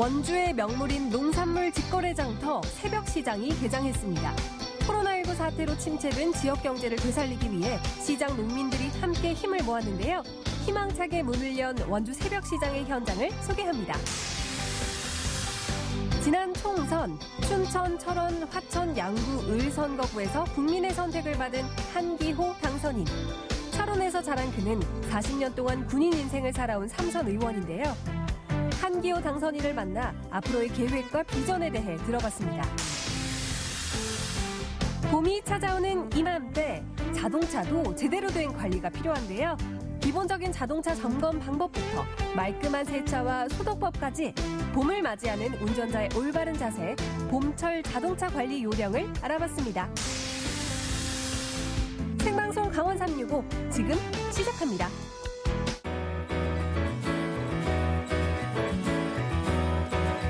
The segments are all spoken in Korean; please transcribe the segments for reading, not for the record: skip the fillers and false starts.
원주의 명물인 농산물 직거래 장터 새벽시장이 개장했습니다. 코로나19 사태로 침체된 지역 경제를 되살리기 위해 시장 농민들이 함께 힘을 모았는데요. 희망차게 문을 연 원주 새벽시장의 현장을 소개합니다. 지난 총선, 춘천, 철원, 화천, 양구, 을 선거구에서 국민의 선택을 받은 한기호 당선인. 철원에서 자란 그는 40년 동안 군인 인생을 살아온 삼선 의원인데요. 한기호 당선인을 만나 앞으로의 계획과 비전에 대해 들어봤습니다. 봄이 찾아오는 이맘때 자동차도 제대로 된 관리가 필요한데요. 기본적인 자동차 점검 방법부터 말끔한 세차와 소독법까지 봄을 맞이하는 운전자의 올바른 자세, 봄철 자동차 관리 요령을 알아봤습니다. 생방송 강원 365 지금 시작합니다.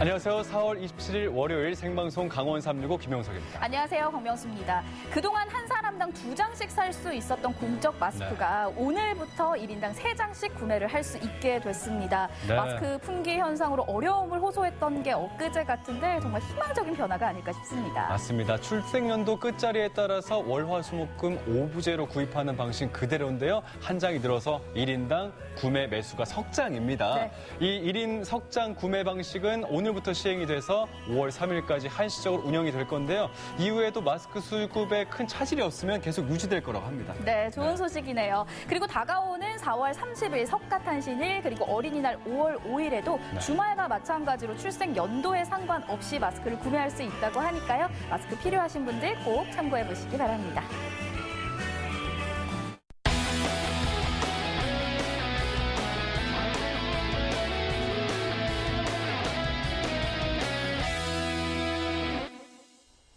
안녕하세요. 4월 27일 월요일 생방송 강원 365 김영석입니다. 안녕하세요. 박명수입니다. 그동안 한 사람당 2장씩 살 수 있었던 공적 마스크가 오늘부터 1인당 3장씩 구매를 할 수 있게 됐습니다. 마스크 품귀 현상으로 어려움을 호소했던 게 엊그제 같은데 정말 희망적인 변화가 아닐까 싶습니다. 맞습니다. 출생연도 끝자리에 따라서 월화수목금 5부제로 구입하는 방식 그대로인데요. 한 장이 늘어서 1인당 구매 매수가 석장입니다. 네. 이 1인 석장 구매 방식은 오늘부터 시행이 돼서 5월 3일까지 한시적으로 운영이 될 건데요. 이후에도 마스크 수급에 큰 차질이 없으면 계속 유지될 거라고 합니다. 네, 좋은 소식이네요. 그리고 다가오는 4월 30일 석가탄신일 그리고 어린이날 5월 5일에도 주말과 마찬가지로 출생 연도에 상관없이 마스크를 구매할 수 있다고 하니까요. 마스크 필요하신 분들 꼭 참고해 보시기 바랍니다.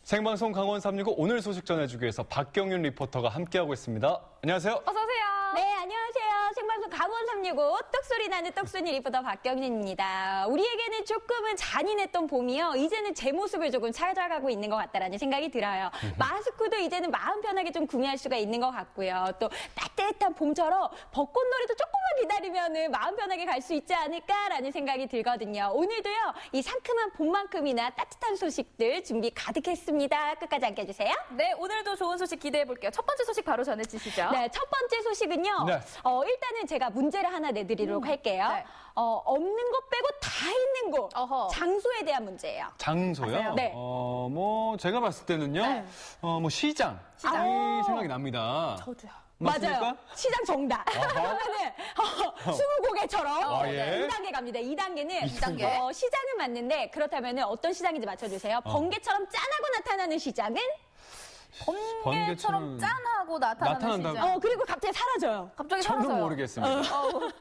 생방송 강원 365 오늘 소식 전해주기 위해서 박경윤 리포터가 함께하고 있습니다. 안녕하세요. 어서 오세요. 네, 안녕하세요. 생방송 강원 365 똑소리 나는 똑순이 리포터 박경윤입니다. 우리에게는 조금은 잔인했던 봄이요. 이제는 제 모습을 조금 찾아가고 있는 것 같다라는 생각이 들어요. 마스크도 이제는 마음 편하게 좀 구매할 수가 있는 것 같고요. 또 따뜻한 봄처럼 벚꽃놀이도 조금만 기다리면은 마음 편하게 갈 수 있지 않을까라는 생각이 들거든요. 오늘도요, 이 상큼한 봄만큼이나 따뜻한 소식들 준비 가득했습니다. 끝까지 함께 해주세요. 네, 오늘도 좋은 소식 기대해 볼게요. 첫 번째 소식 바로 전해주시죠. 네, 첫 번째 소식은요. 네. 일단은 제가 문제를 하나 내드리도록 할게요. 네. 없는 것 빼고 다 있는 곳. 어허. 장소에 대한 문제예요. 장소요? 맞아요. 네. 제가 봤을 때는요. 네. 시장. 시장. 생각이 납니다. 저도요. 맞습니까? 맞아요. 시장 정답. 그러면은 20곡에처럼 아, 예. 2단계 갑니다. 2단계는 2단계. 시장은 맞는데 그렇다면은 어떤 시장인지 맞춰주세요. 번개처럼 짠하고 나타나는 시장은? 번개처럼 짠하고 나타나는 나타난다고? 시장. 그리고 갑자기 사라져요. 갑자기 저는 사라져요. 모르겠습니다.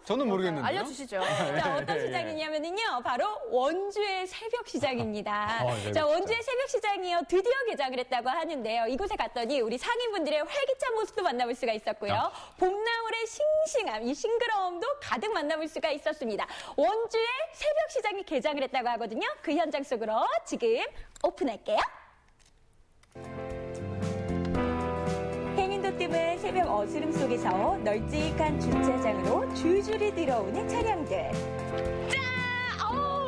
저는 모르겠는데요. 알려주시죠. 자, 어떤 시장이냐면요. 바로 원주의 새벽 시장입니다. 네, 자, 원주의 새벽 시장이요. 드디어 개장을 했다고 하는데요. 이곳에 갔더니 우리 상인분들의 활기찬 모습도 만나볼 수가 있었고요. 봄나물의 싱싱함, 이 싱그러움도 가득 만나볼 수가 있었습니다. 원주의 새벽 시장이 개장을 했다고 하거든요. 그 현장 속으로 지금 오픈할게요. 해민도 뜸은 새벽 어스름 속에서 널찍한 주차장으로 줄줄이 들어오는 차량들. 짠!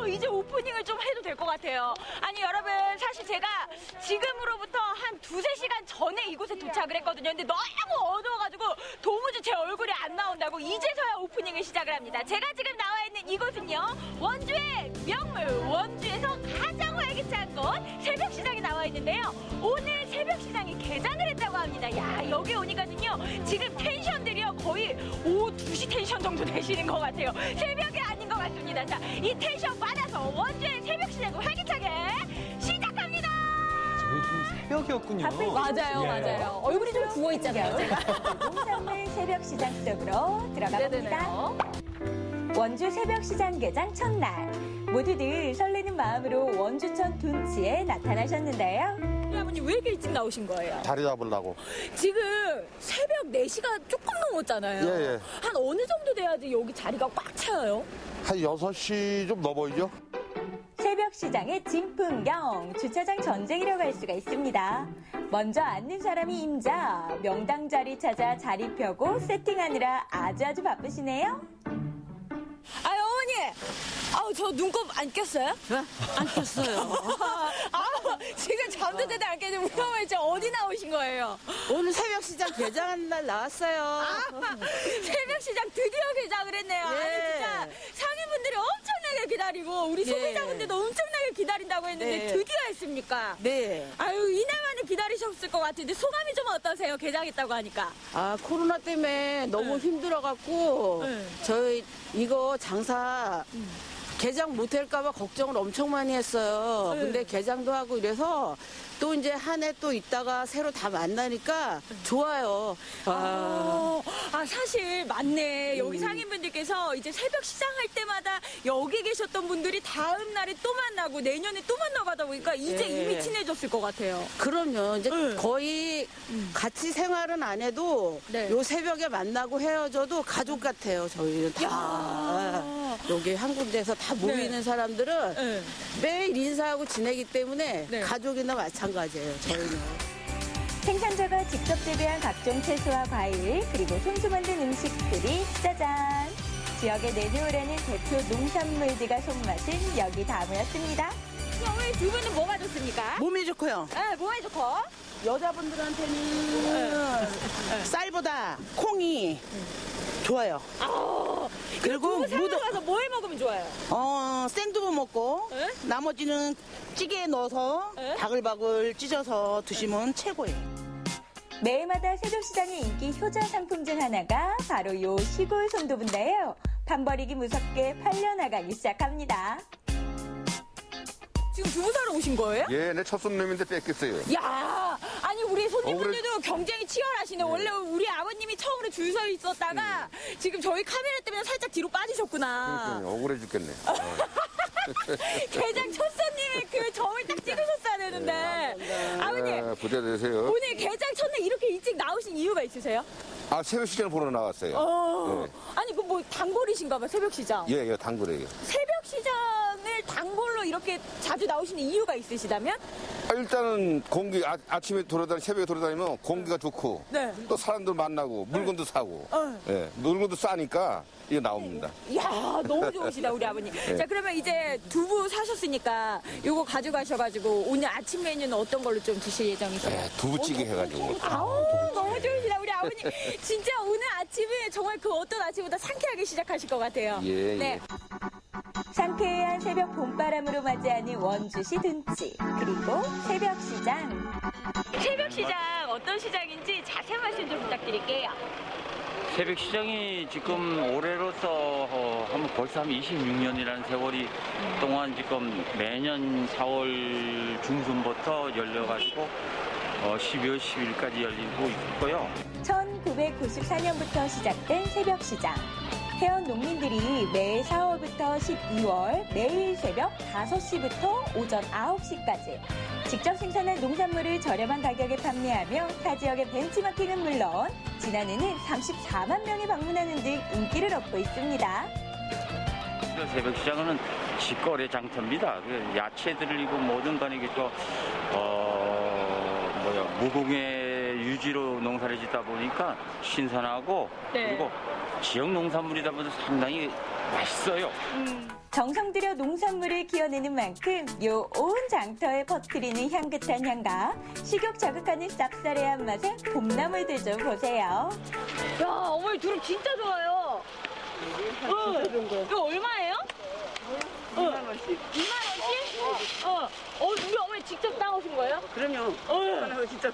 이제 오프닝을 좀 해도 될 것 같아요. 아니 여러분, 사실 제가 지금으로부터 한 2-3시간 전에 이곳에 도착을 했거든요. 근데 너무 어두워가지고 도무지 제 얼굴이 안 나온다고 이제서야 오프닝을 시작을 합니다. 제가 지금 나와 있는 이곳은요, 원주의 명물, 원주에서 가장 활기찬 곳 새벽시장에 나와 있는데요. 오늘 새벽시장이 개장을 했다고 합니다. 야, 여기 오니까는요, 지금 텐션들이요 거의 오후 2시 텐션 정도 되시는 것 같아요. 새벽이 아닌 것 같습니다. 자, 이 텐션 받아서 원주의 새벽시장을 활기차게 시작합니다. 요즘 새벽이었군요. 맞아요, 예. 맞아요. 얼굴이 좀 부어 있잖아요. 농산물 새벽시장 속으로 들어가 봅니다. 원주 새벽시장 개장 첫날, 모두들 설레는 마음으로 원주천 둔치에 나타나셨는데요. 아버님 왜 이렇게 일찍 나오신 거예요? 자리 잡으려고. 지금 새벽 4시가 조금 넘었잖아요. 예, 예. 한 어느 정도 돼야지 여기 자리가 꽉 차요? 한 6시 좀 넘어이죠? 새벽시장의 진풍경, 주차장 전쟁이라고 할 수가 있습니다. 먼저 앉는 사람이 임자, 명당 자리 찾아 자리 펴고 세팅하느라 아주 바쁘시네요. 아유, 어머니! 아우, 저 눈곱 안 꼈어요? 안 꼈어요. 아, 지금 잠도 제대로 안 깨지고 위험해져. 어디 나오신 거예요? 오늘 새벽 시장 개장하는 날 나왔어요. 새벽 시장 드디어 개장을 했네요. 예. 아니, 진짜 상인분들이 엄청나게 기다리고, 우리 예. 소비자분들도 엄청나게 기다린다고 했는데 네. 드디어 했습니까? 네. 아유, 이날만에 기다리셨을 것 같은데 소감이 좀 어떠세요? 개장했다고 하니까. 아, 코로나 때문에 너무 힘들어갖고, 네. 저희 이거 장사 개장 못할까봐 걱정을 엄청 많이 했어요. 네. 근데 개장도 하고 이래서 또 이제 한 해 또 있다가 새로 다 만나니까 좋아요. 사실 맞네. 여기 상인분들께서 이제 새벽 시장 할 때마다 여기 계셨던 분들이 다음 날에 또 만나고 내년에 또 만나가다 보니까 이제 예. 이미 친해졌을 것 같아요. 그럼요. 이제 네. 거의 같이 생활은 안 해도 네. 요 새벽에 만나고 헤어져도 가족 같아요. 저희는 다. 야. 여기 한 군데에서 다 모이는 네. 사람들은 네. 매일 인사하고 지내기 때문에 네. 가족이나 마찬가지예요. 저희는. 생산자가 직접 재배한 각종 채소와 과일, 그리고 손수 만든 음식들이 짜잔! 지역에 내놓으려는 대표 농산물들과 손맛은 여기 다 모였습니다. 오늘 두 분은 뭐가 좋습니까? 몸이 좋고요. 뭐가 좋고? 여자분들한테는 쌀보다 콩이 좋아요. 그리고 두부 가서 뭘 먹으면 좋아요? 생두부 먹고 네? 나머지는 찌개에 넣어서 네? 바글바글 찢어서 드시면 최고예요. 매일마다 새벽시장의 인기 효자 상품 중 하나가 바로 요 시골 손두부인데요. 판버리기 무섭게 팔려나가기 시작합니다. 지금 두부 사러 오신 거예요? 예, 내 첫 손님인데 뺏겼어요. 야, 아니 우리 손님분들도 경쟁이 치열하시네. 원래 우리 아버님이 처음으로 줄 서 있었다가 지금 저희 카메라 때문에 살짝 뒤로 빠지셨구나. 그러니까 억울해 죽겠네. 개장 첫 손님의 그 점을 딱 찍으셨어야 되는데. 아버님, 부자 되세요. 오늘 개장 첫날 이렇게 일찍 나오신 이유가 있으세요? 아, 새벽 시장 보러 나왔어요. 아니 그 뭐 단골이신가 봐, 새벽 시장. 예, 예, 단골이에요. 새벽 시장을 단골로 이렇게 자주 나오시는 이유가 있으시다면? 아, 일단은 공기, 아침에 새벽에 돌아다니면 공기가 좋고, 네. 또 사람들 만나고, 물건도 사고, 예, 물건도 싸니까 이게 나옵니다. 이야, 너무 좋으시다, 우리 아버님. 자, 그러면 이제 두부 사셨으니까 요거 가져가셔가지고 오늘 아침 메뉴는 어떤 걸로 좀 드실 예정이세요? 예, 두부찌개 해가지고. 아우, 너무 좋으시다, 우리 아버님. 진짜 오늘 아침에 정말 그 어떤 아침보다 상쾌하게 시작하실 것 같아요. 예, 네. 상쾌한 새벽 봄바람으로 맞이하는 원주시 둔치, 그리고 새벽시장. 새벽시장 어떤 시장인지 자세한 말씀 좀 부탁드릴게요. 새벽 시장이 지금 올해로서 벌써 한 26년이라는 세월이 동안 지금 매년 4월 중순부터 열려가지고 12월 10일까지 열리고 있고요. 1994년부터 시작된 새벽시장. 해원 농민들이 매해 4월부터 12월 매일 새벽 5시부터 오전 9시까지 직접 생산한 농산물을 저렴한 가격에 판매하며 타 지역의 벤치마킹은 물론 지난해는 34만 명이 방문하는 등 인기를 얻고 있습니다. 새벽 시장은 직거래 장터입니다. 야채들이고 뭐든 간에 무공해 유지로 농사를 짓다 보니까 신선하고 네. 그리고 지역 농산물이다 보니 상당히 맛있어요. 정성 들여 농산물을 키워내는 만큼 요 온 장터에 퍼뜨리는 향긋한 향과 식욕 자극하는 쌉싸래한 맛의 봄나물들 좀 보세요. 야, 어머니 두릅 진짜 좋아요. 이거 얼마예요? 2만 원씩. 2만 원씩? 우리 어머니 직접 따오신 거예요? 그럼요. 하나 직접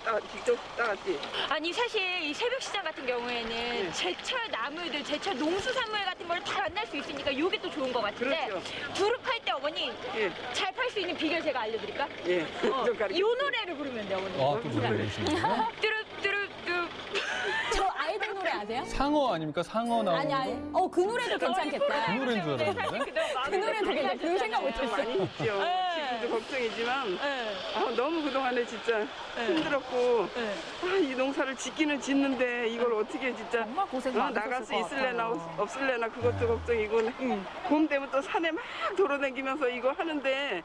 따왔지. 아니 사실 이 새벽시장 같은 경우에는 제철 나물들, 제철 농수산물 같은 걸 다 만날 수 있으니까 이게 또 좋은 것 같은데 두릅 팔 때 어머니 잘 팔 수 있는 비결 제가 알려드릴까? 예. 이 노래를 부르면 돼 어머니. 또 노래 부르시는군요. 뚜릅뚜릅뚜. 저 아이들 노래 아세요? 상어 아닙니까? 상어 나오는 거? 아니. 그 노래도 괜찮겠다. 그 노래인 줄 알았는데. 그 노래도 괜찮다. 그 생각 못했어요. 저희도 걱정이지만 네. 너무 그동안에 진짜 힘들었고 이 농사를 짓기는 짓는데 이걸 어떻게 진짜 정말 고생 많으셨을 나갈 수 것 있을래나 같아요. 없을래나 그것도 걱정이고 봄 되면 또 산에 막 돌아다니면서 이거 하는데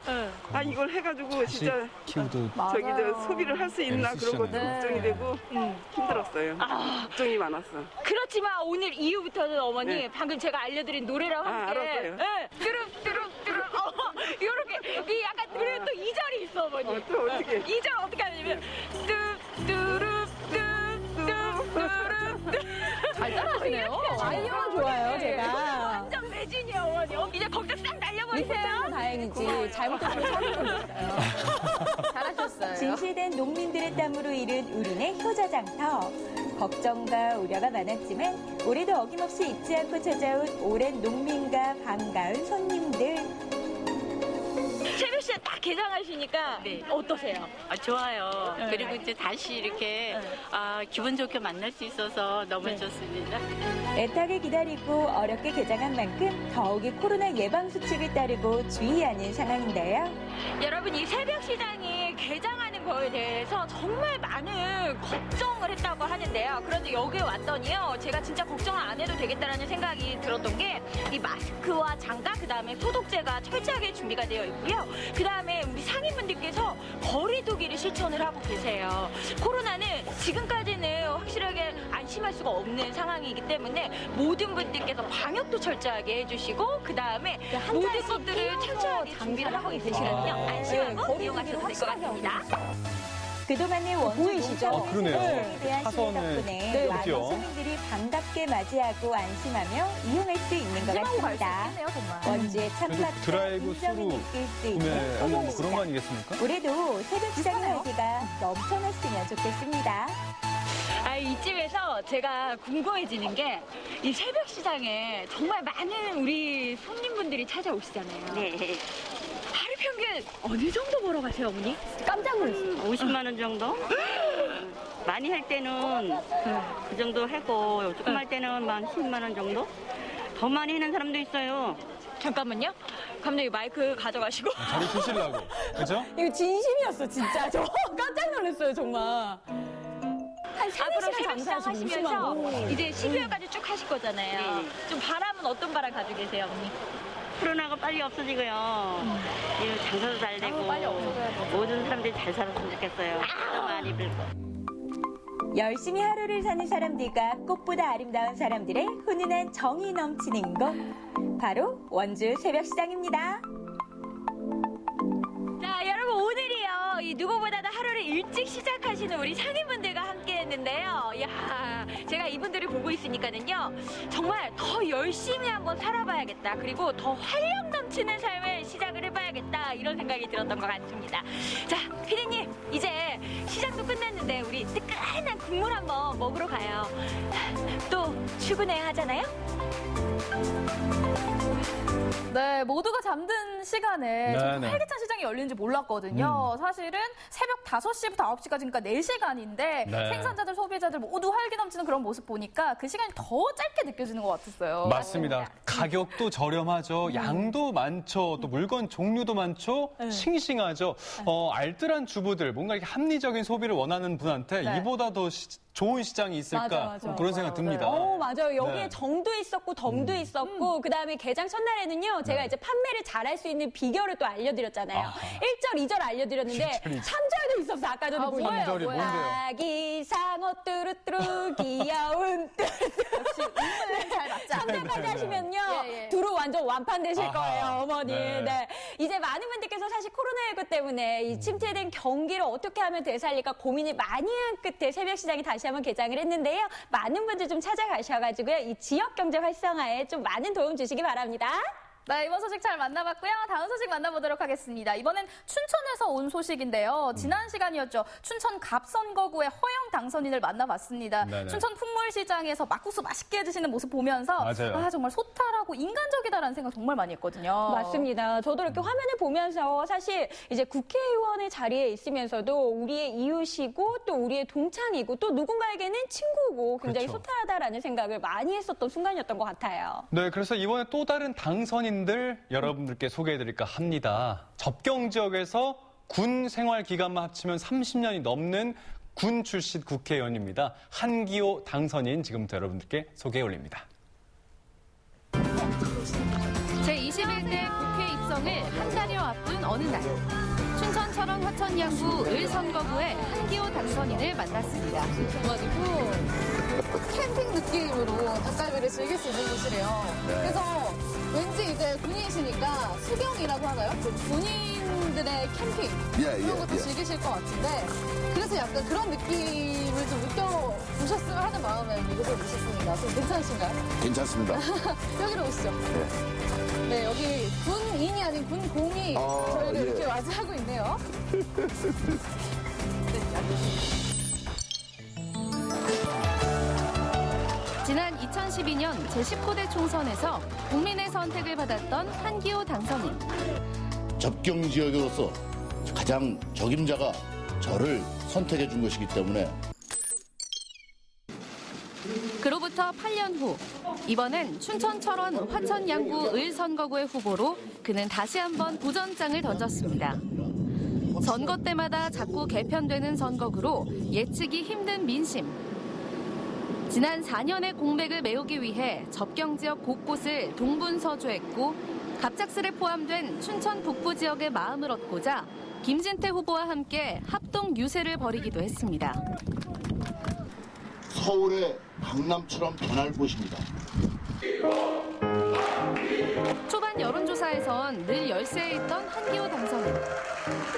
이걸 해가지고 진짜 키우도 저기 저 소비를 할 수 있나 애를 그런 것도 쓰시잖아요. 걱정이 되고 힘들었어요. 걱정이 많았어. 그렇지만 오늘 이후부터는 어머니 네. 방금 제가 알려드린 노래랑 함께 알았어요. 네. 뚜룩뚜룩뚜룩 요렇게 이 약간 노래 또 2절이 있어 어머니. 또 어떻게? 2절 어떻게 하냐면 뚜뚜룩뚜뚜뚜룩 잘 따라하시네요. 아이디어가 좋아요, 제가. 완전 매진이야 어머니. 이제 걱정 싹 날려버리세요. 리포트는 다행이지. 잘못했으면 사고쳤어요. 잘하셨어요. 진실된 농민들의 땀으로 이룬 우리네 효자장터. 걱정과 우려가 많았지만 올해도 어김없이 잊지 않고 찾아온 오랜 농민과 반가운 손님들. 채비 씨가 딱 개장하시니까 어떠세요? 좋아요. 그리고 이제 다시 이렇게 기분 좋게 만날 수 있어서 너무 좋습니다. 애타게 기다리고 어렵게 개장한 만큼 더욱이 코로나 예방 수칙을 따르고 주의하는 상황인데요. 여러분 이 새벽 시장이 개장하는 거에 대해서 정말 많은 걱정을 했다고 하는데요. 그런데 여기 왔더니요, 제가 진짜 걱정을 안 해도 되겠다라는 생각이 들었던 게 이 마스크와 장갑 그다음에 소독제가 철저하게 준비가 되어 있고요. 그다음에 우리 상인분들께서 거리 두기를 실천을 하고 계세요. 코로나는 지금까지는 확실하게 안심할 수가 없는 상황이기 때문에 모든 분들께서 방역도 철저하게 해주시고 그다음에 모든 것들을 철저하게 준비를 하고 계시거든요. 안심하고 이용하셔도 될 것 같습니다. 그동안의 원주 보이시죠? 그러네요. 대한 시민 사선을 덕분에 많은 그렇죠. 시민들이 반갑게 맞이하고 안심하며 이용할 수 있는 것 안심하고 갈 수 같습니다. 있겠네요, 정말. 원주의 그래도 참맛과 드라이브 인정이 스루 느낄 수 있는 구매하는 뭐 그런 거 소금시장. 아니겠습니까? 올해도 새벽 시장의 활기가 넘쳐났으면 좋겠습니다. 이쯤에서 제가 궁금해지는 게 이 새벽 시장에 정말 많은 우리 손님분들이 찾아오시잖아요. 네. 하루 평균 어느 정도 벌어 가세요, 어머니? 깜짝 놀랐어요. 50만 원 정도? 많이 할 때는 그 정도 하고 조금 할 때는 한 10만 원 정도? 더 많이 하는 사람도 있어요. 잠깐만요. 감독님 마이크 가져가시고. 자리 쓰시려고. 그죠? 이거 진심이었어, 진짜. 저 깜짝 놀랐어요, 정말. 한 3, 앞으로 4시간 새벽 시장 장사하시고 하시면서 50만 원. 이제 12월까지 쭉 하실 거잖아요. 네. 좀 바람은 어떤 바람 가지고 계세요, 어머니? 코로나가 빨리 없어지고요. 이 장사도 잘 되고 빨리 없어져야 되죠. 모든 사람들이 잘 살았으면 좋겠어요. 바람 많이 불고. 열심히 하루를 사는 사람들과 꽃보다 아름다운 사람들의 훈훈한 정이 넘치는 곳. 바로 원주 새벽시장입니다. 자, 여러분 오늘이요. 이 누구보다도 하루를 일찍 시작하시는 우리 상인분들과 함께 했는데요. 이야, 제가 이분들을 보고 있으니까는요. 정말 더 열심히 한번 살아봐야겠다. 그리고 더 활력 넘치는 삶을 시작을 해봐야겠다. 이런 생각이 들었던 것 같습니다. 자, 피디님, 이제 시작도 끝났는데 우리 뜨끈한 국물 한번 먹으러 가요. 또 출근해야 하잖아요? 네, 모두가 잠든 시간에 네, 정말 네. 활기찬 시장이 열리는지 몰랐거든요. 사실은 새벽 5시부터 9시까지니까 4시간인데 네. 생산자들, 소비자들 모두 활기 넘치는 그런 모습 보니까 그 시간이 더 짧게 느껴지는 것 같았어요. 맞습니다. 가격도 저렴하죠. 양도 많죠. 또 물건 종류도 많죠. 싱싱하죠. 알뜰한 주부들, 뭔가 이렇게 합리적인 소비를 원하는 분한테 네. 이보다 더 좋은 시장이 있을까 맞아. 그런 생각 듭니다. 맞아요. 여기에 네. 정도 있었고 덤도 있었고 그다음에 개장 첫날에는요. 제가 이제 판매를 잘할 수 있는 비결을 또 알려드렸잖아요. 아하. 1절, 2절 알려드렸는데 1절, 2절. 3절도 있었어. 아까 전에 보니까. 뭐예요? 절이 뭐예요? 뭔데요? 아기 상어 뚜루뚜루 귀여운 뚜루뚜루. 역시 음을 잘 맞지 않나요? 3절까지 하시면요. 예. 두루 완전 완판되실 아하. 거예요, 어머니. 네. 네. 이제 많은 분들께서 사실 코로나19 때문에 이 침체된 경기를 어떻게 하면 되살릴까 고민을 많이 한 끝에 새벽시장이 다시 한번 개장을 했는데요. 많은 분들 좀 찾아가셔가지고요. 이 지역 경제 활성화에 좀 많은 도움 주시기 바랍니다. 네, 이번 소식 잘 만나봤고요. 다음 소식 만나보도록 하겠습니다. 이번엔 춘천에서 온 소식인데요. 지난 시간이었죠. 춘천 갑선거구의 허영 당선인을 만나봤습니다. 네네. 춘천 풍물시장에서 막국수 맛있게 드시는 모습 보면서 맞아요. 정말 소탈하고 인간적이다라는 생각 정말 많이 했거든요. 맞습니다. 저도 이렇게 화면을 보면서 사실 이제 국회의원의 자리에 있으면서도 우리의 이웃이고 또 우리의 동창이고 또 누군가에게는 친구고 굉장히 그렇죠. 소탈하다라는 생각을 많이 했었던 순간이었던 것 같아요. 네, 그래서 이번에 또 다른 당선인 상인들 여러분들께 소개해드릴까 합니다. 접경 지역에서 군 생활 기간만 합치면 30년이 넘는 군 출신 국회의원입니다. 한기호 당선인 지금부터 여러분들께 소개해 올립니다. 제21대 국회 입성을 한 달여 앞둔 어느 날 춘천 철원 화천 양구 을 선거구의 한기호 당선인을 만났습니다. 가지고 캠핑 느낌으로 닭갈비를 즐길 수 있는 곳이래요. 그래서 왠지 이제 군인이시니까 수경이라고 하나요? 그 군인들의 캠핑 이런 것도 즐기실 것 같은데 그래서 약간 그런 느낌을 좀 느껴보셨으면 하는 마음에 이곳에 오셨습니다. 좀 괜찮으신가요? 괜찮습니다. 여기로 오시죠. 네, 여기 군인이 아닌 군공이 저희를 이렇게 맞이하고 있네요. 지난 2012년 제19대 총선에서 국민의 선택을 받았던 한기호 당선인. 접경 지역으로서 가장 적임자가 저를 선택해 준 것이기 때문에 그로부터 8년 후 이번엔 춘천 철원 화천 양구 을 선거구의 후보로 그는 다시 한번 도전장을 던졌습니다. 선거 때마다 자꾸 개편되는 선거구로 예측이 힘든 민심. 지난 4년의 공백을 메우기 위해 접경 지역 곳곳을 동분서주했고 갑작스레 포함된 춘천 북부 지역의 마음을 얻고자 김진태 후보와 함께 합동 유세를 벌이기도 했습니다. 서울의 강남처럼 변할 곳입니다. 초반 여론조사에선 늘 열세에 있던 한기호 당선인.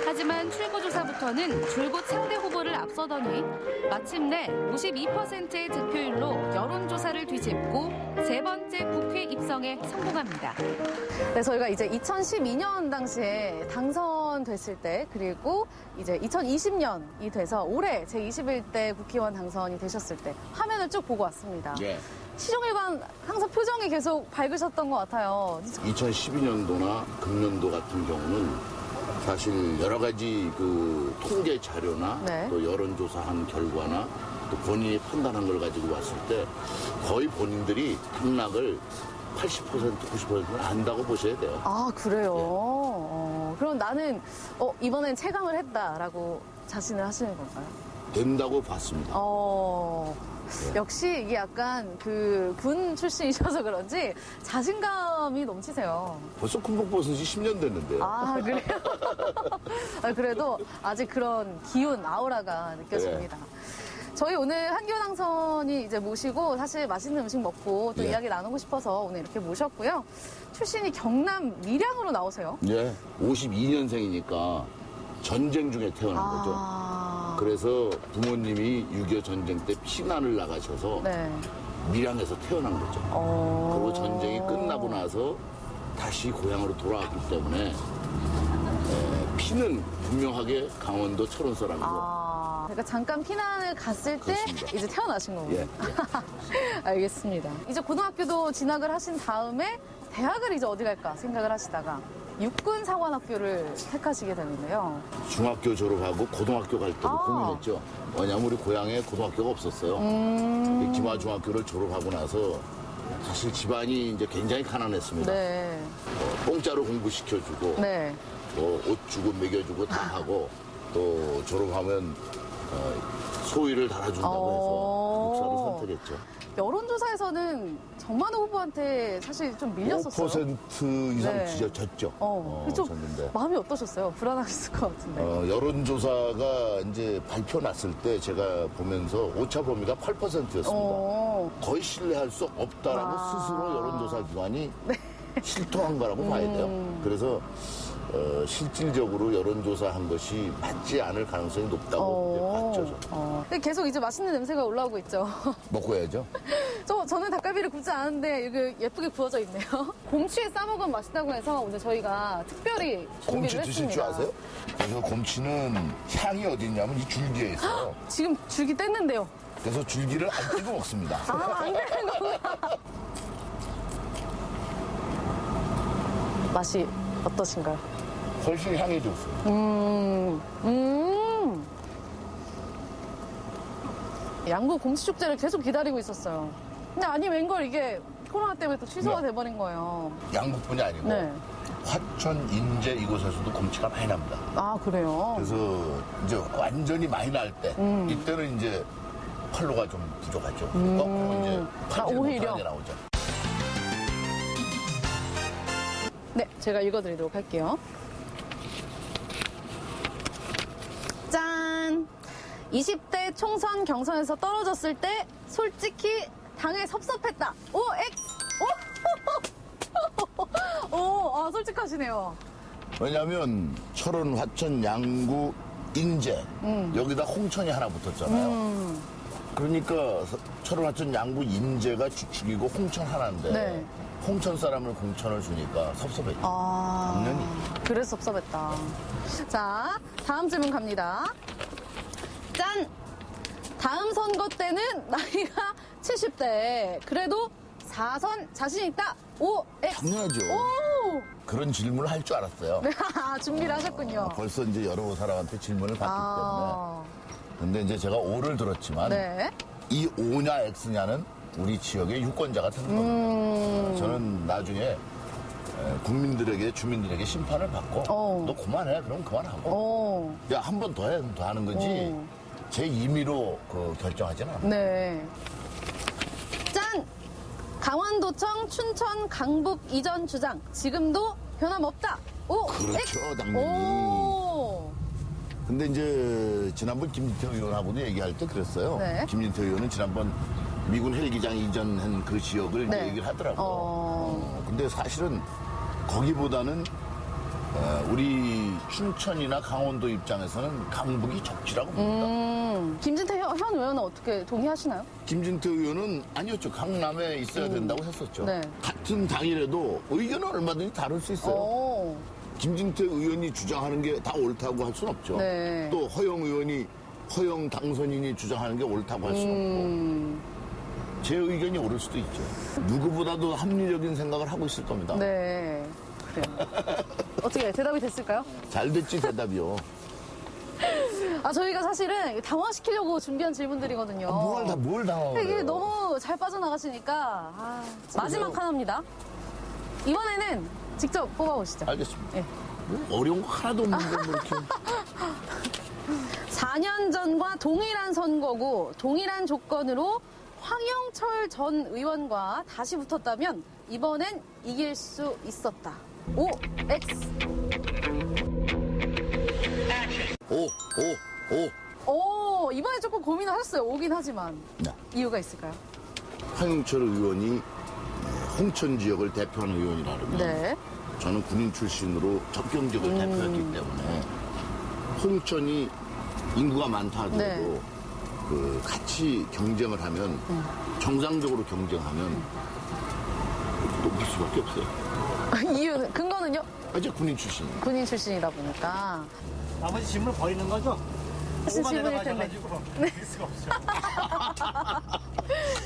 하지만 출구조사부터는 줄곧 상대 후보를 앞서더니 마침내 52%의 득표율로 여론조사를 뒤집고 세 번째 국회 입성에 성공합니다. 네, 저희가 이제 2012년 당시에 당선됐을 때 그리고 이제 2020년이 돼서 올해 제21대 국회의원 당선이 되셨을 때 화면을 쭉 보고 왔습니다. 시종일관 항상 표정이 계속 밝으셨던 것 같아요. 2012년도나 금년도 같은 경우는 사실 여러 가지 그 통계 자료나 또 여론조사한 결과나 또 본인이 판단한 걸 가지고 왔을 때 거의 본인들이 당락을 80%, 90%는 안다고 보셔야 돼요. 아, 그래요? 그럼 나는 이번엔 체감을 했다라고 자신을 하시는 건가요? 된다고 봤습니다. 역시 이게 약간 그 군 출신이셔서 그런지 자신감이 넘치세요. 벌써 군복 벗은 지 10년 됐는데요. 아, 그래요? 그래도 아직 그런 기운, 아우라가 느껴집니다. 저희 오늘 한기호 당선이 이제 모시고 사실 맛있는 음식 먹고 또 이야기 나누고 싶어서 오늘 이렇게 모셨고요. 출신이 경남 밀양으로 나오세요. 52년생이니까 전쟁 중에 태어난 거죠. 그래서 부모님이 6.25 전쟁 때 피난을 나가셔서 밀양에서 태어난 거죠. 그리고 전쟁이 끝나고 나서 다시 고향으로 돌아왔기 때문에 피는 분명하게 강원도 철원 사람이고. 그러니까 잠깐 피난을 갔을 때 이제 태어나신 거군요. 알겠습니다. 이제 고등학교도 진학을 하신 다음에 대학을 이제 어디 갈까 생각을 하시다가 육군사관학교를 택하시게 되는데요. 중학교 졸업하고 고등학교 갈 때도 고민했죠. 왜냐하면 우리 고향에 고등학교가 없었어요. 김하중학교를 졸업하고 나서 사실 집안이 이제 굉장히 가난했습니다. 공짜로 공부시켜주고 옷 주고 먹여주고 다 하고 또 졸업하면 소위를 달아준다고 해서 육사를 선택했죠. 여론조사에서는 정만호 후보한테 사실 좀 밀렸었어요. 5% 이상 졌죠. 좀 졌는데. 마음이 어떠셨어요? 불안하셨을 것 같은데. 여론조사가 이제 발표 났을 때 제가 보면서 오차 범위가 8%였습니다. 거의 신뢰할 수 없다라고 스스로 여론조사 기관이 실토한 거라고 봐야 돼요. 그래서 실질적으로 여론조사한 것이 맞지 않을 가능성이 높다고 봤죠. 계속 이제 맛있는 냄새가 올라오고 있죠. 먹고 해야죠. 저는 닭갈비를 굽지 않았는데 이게 예쁘게 구워져 있네요. 곰치에 싸먹으면 맛있다고 해서 오늘 저희가 특별히 준비를 했습니다. 곰치 드실 줄 아세요? 그래서 곰치는 향이 어디 있냐면 이 줄기에 있어요. 지금 줄기 뗐는데요. 그래서 줄기를 안 떼고 먹습니다. 안 되는 거구나. 맛이 어떠신가요? 훨씬 향이 좋습니다. 양구 곰치축제를 계속 기다리고 있었어요. 근데 아니 웬걸 이게 코로나 때문에 또 취소가 돼버린 거예요. 양북뿐이 아니고 네. 화천, 인제 이곳에서도 곰치가 많이 납니다. 아, 그래요? 그래서 이제 완전히 많이 날 때, 이때는 이제 팔로가 좀 부족하죠. 거꾸로 이제 팔지 오히려? 못하는 게 나오죠. 네, 제가 읽어드리도록 할게요. 짠! 20대 총선 경선에서 떨어졌을 때 솔직히 당에 섭섭했다. 오, X! 오! 오, 솔직하시네요. 왜냐하면 철원, 화천, 양구, 인제 여기다 홍천이 하나 붙었잖아요. 그러니까 철원, 화천, 양구, 인제가 주축이고 홍천 하나인데 네. 홍천 사람을 공천을 주니까 섭섭했죠. 당연히. 그래서 섭섭했다. 자, 다음 질문 갑니다. 짠! 다음 선거 때는 나이가 70대. 그래도 4선 자신 있다. 오, X. 당연하죠. 오! 그런 질문을 할 줄 알았어요. 네, 준비를 하셨군요. 벌써 이제 여러 사람한테 질문을 받기 때문에. 근데 이제 제가 O를 들었지만 네. 이 O냐 X냐는 우리 지역의 유권자가 되는 겁니다. 저는 나중에 국민들에게, 주민들에게 심판을 받고 너 그만해. 그럼 그만하고. 야, 한 번 더 해. 더 하는 거지. 제 임의로 결정하지는 않아요. 네. 짠! 강원도청 춘천 강북 이전 주장 지금도 변함없다. 오, 그렇죠, X. 당연히. 오. 근데 이제 지난번 김진태 의원하고도 얘기할 때 그랬어요. 네. 김진태 의원은 지난번 미군 헬기장 이전한 그 지역을 이제 네. 얘기를 하더라고요. 근데 사실은 거기보다는 우리 춘천이나 강원도 입장에서는 강북이 적지라고 봅니다. 김진태 현 의원은 어떻게 동의하시나요? 김진태 의원은 아니었죠. 강남에 있어야 된다고 했었죠. 네. 같은 당이라도 의견은 얼마든지 다를 수 있어요. 김진태 의원이 주장하는 게 다 옳다고 할 수는 없죠. 네. 또 허영 당선인이 주장하는 게 옳다고 할 수는 없고. 제 의견이 옳을 수도 있죠. 누구보다도 합리적인 생각을 하고 있을 겁니다. 네. 그래요. 어떻게 대답이 됐을까요? 잘 됐지, 대답이요. 저희가 사실은 당황시키려고 준비한 질문들이거든요. 뭘 당황을 이게 해요. 너무 잘 빠져나가시니까. 마지막 하나입니다. 이번에는 직접 뽑아보시죠. 알겠습니다. 네. 어려운 거 하나도 없는데 뭐 이렇게. 4년 전과 동일한 선거구, 동일한 조건으로 황영철 전 의원과 다시 붙었다면 이번엔 이길 수 있었다. O, X. 오, 이번에 조금 고민을 하셨어요. 오긴 하지만. 네. 이유가 있을까요? 황영철 의원이 홍천 지역을 대표하는 의원이라면 네. 저는 군인 출신으로 접경 지역을 대표했기 때문에 홍천이 인구가 많다 하더라도 같이 경쟁을 하면 정상적으로 경쟁하면 높을 수밖에 없어요. 이유는 근거는요? 아직 군인 출신. 군인 출신이다 보니까. 나머지 질문 버리는 거죠? 질문일 텐데. 네. 수가 없죠.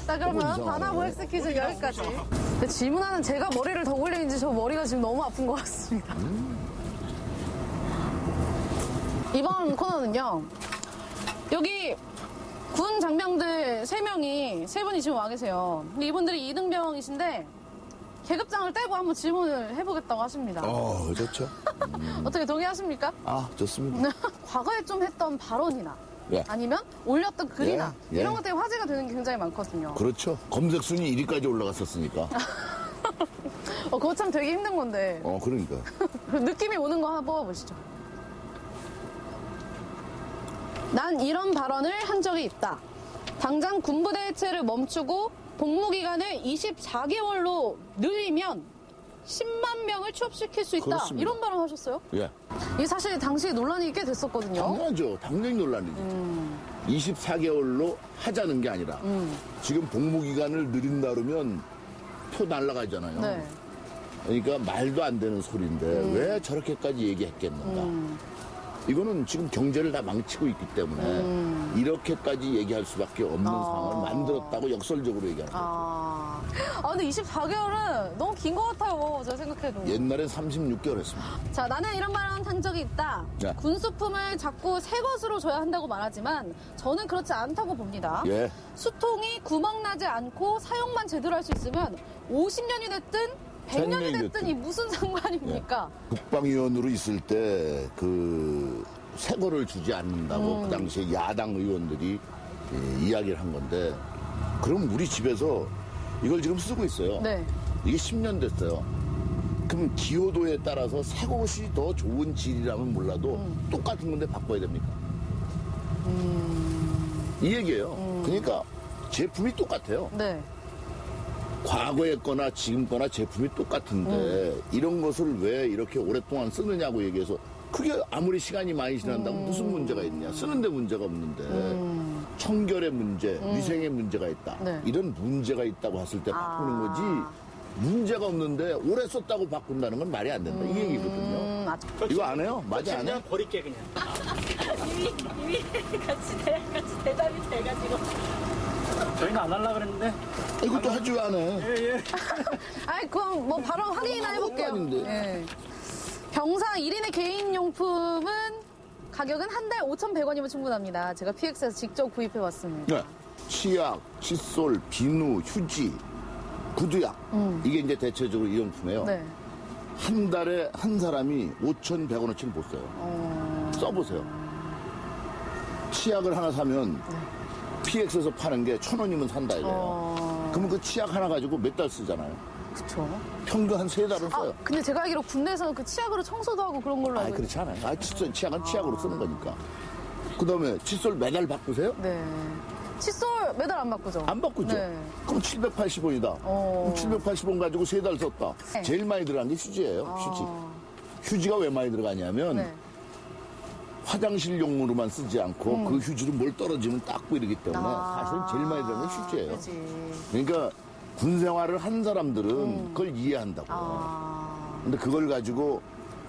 자, 그러면 바나보 엑스 퀴즈 여기까지. 근데 질문하는 제가 머리를 더 굴리는지 저 머리가 지금 너무 아픈 것 같습니다. 이번 코너는요. 여기 군 장병들 3명이, 3분이 지금 와 계세요. 근데 이분들이 이등병이신데 계급장을 떼고 한번 질문을 해보겠다고 하십니다. 좋죠. 어떻게 동의하십니까? 좋습니다. 과거에 좀 했던 발언이나 아니면 올렸던 글이나 이런 것 때문에 화제가 되는 게 굉장히 많거든요. 그렇죠. 검색 순위 1위까지 올라갔었으니까. 그거 참 되게 힘든 건데. 그러니까. 느낌이 오는 거 한번 뽑아보시죠. 난 이런 발언을 한 적이 있다. 당장 군부대 해체를 멈추고 복무 기간을 24개월로 늘리면 10만 명을 취업시킬 수 있다. 그렇습니다. 이런 발언 하셨어요? 예. 이게 사실 당시에 논란이 꽤 됐었거든요. 당연하죠. 당연히 논란이죠. 24개월로 하자는 게 아니라 지금 복무 기간을 늘린다 그러면 표 날라가잖아요. 네. 그러니까 말도 안 되는 소리인데 왜 저렇게까지 얘기했겠는가. 이거는 지금 경제를 다 망치고 있기 때문에 이렇게까지 얘기할 수밖에 없는 상황을 만들었다고 역설적으로 얘기하는 거죠. 근데 24개월은 너무 긴 것 같아요. 제가 생각해도. 옛날엔 36개월 했습니다. 자, 나는 이런 말 한 적이 있다. 네. 군수품을 자꾸 새 것으로 줘야 한다고 말하지만 저는 그렇지 않다고 봅니다. 예. 수통이 구멍나지 않고 사용만 제대로 할 수 있으면 50년이 됐든 100년이 됐든 이 무슨 상관입니까? 국방위원으로 있을 때 새 거를 주지 않는다고 그 당시에 야당 의원들이 이야기를 한 건데 그럼 우리 집에서 이걸 지금 쓰고 있어요. 네. 이게 10년 됐어요. 그럼 기호도에 따라서 새 것이 더 좋은 질이라면 몰라도 똑같은 건데 바꿔야 됩니까? 이 얘기예요. 그러니까 제품이 똑같아요. 네. 과거에 거나 지금 거나 제품이 똑같은데 이런 것을 왜 이렇게 오랫동안 쓰느냐고 얘기해서 그게 아무리 시간이 많이 지난다고 무슨 문제가 있냐. 쓰는데 문제가 없는데 청결의 문제, 위생의 문제가 있다. 네. 이런 문제가 있다고 했을 때 바꾸는 거지 문제가 없는데 오래 썼다고 바꾼다는 건 말이 안 된다. 이 얘기거든요. 이거 안 해요? 맞아 안 해? 버릴게 그냥. 이미 같이 대답이 돼가지고. 저희는 안 하려고 그랬는데. 이것도 하지 왜 안 해? 예. 아니, 그럼 뭐 바로 확인이나 해볼게요. 예. 병사 1인의 개인용품은 가격은 한 달 5,100원이면 충분합니다. 제가 PX에서 직접 구입해왔습니다. 네. 치약, 칫솔, 비누, 휴지, 구두약. 이게 이제 대체적으로 이 용품이에요. 네. 한 달에 한 사람이 5,100원어치를 못 써요. 써보세요. 치약을 하나 사면 PX에서 파는 게 1,000원이면 산다 이거예요. 그러면 그 치약 하나 가지고 몇 달 쓰잖아요. 그쵸. 평균 한 3달은 써요. 근데 제가 알기로 군대에서는 그 치약으로 청소도 하고 그런 걸로 알고 그렇지 않아요. 치약은 치약으로 쓰는 거니까. 그 다음에 칫솔 매달 바꾸세요? 네. 칫솔 매달 안 바꾸죠? 안 바꾸죠. 네. 그럼 780원이다. 그럼 780원 가지고 3달 썼다. 네. 제일 많이 들어간 게 휴지예요. 휴지가 왜 많이 들어가냐면 네. 화장실용으로만 쓰지 않고 그 휴지로 뭘 떨어지면 닦고 이러기 때문에 사실은 제일 많이 들어간 게 휴지예요. 그치. 그러니까 군 생활을 한 사람들은 그걸 이해한다고. 근데 그걸 가지고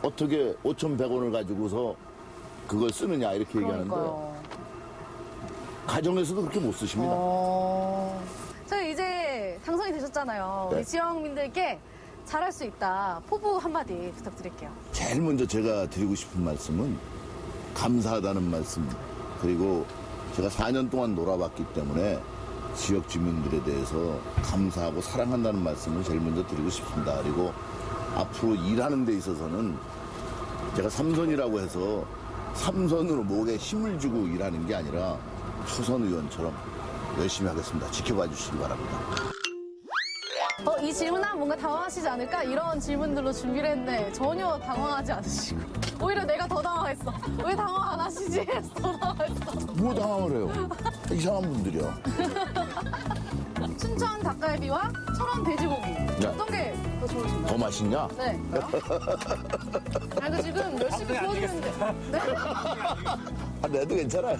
어떻게 5,100원을 가지고서 그걸 쓰느냐 이렇게 얘기하는데 가정에서도 그렇게 못 쓰십니다. 저 이제 당선이 되셨잖아요. 네. 우리 지역민들께 잘할 수 있다. 포부 한마디 부탁드릴게요. 제일 먼저 제가 드리고 싶은 말씀은 감사하다는 말씀, 그리고 제가 4년 동안 놀아봤기 때문에 지역 주민들에 대해서 감사하고 사랑한다는 말씀을 제일 먼저 드리고 싶습니다. 그리고 앞으로 일하는 데 있어서는 제가 삼선이라고 해서 삼선으로 목에 힘을 주고 일하는 게 아니라 초선 의원처럼 열심히 하겠습니다. 지켜봐 주시기 바랍니다. 이 질문하면 뭔가 당황하시지 않을까? 이런 질문들로 준비를 했는데 전혀 당황하지 않으시고 오히려 내가 더 당황했어. 왜 당황 안 하시지? 더 당황했어. 뭐 당황을 해요? 이상한 분들이야. 춘천 닭갈비와 철원 돼지고기 네. 어떤 게 더 좋으신가요? 더 맛있냐? 네. 아니 지금 열심히 구워주는데. 네. 내도 괜찮아요.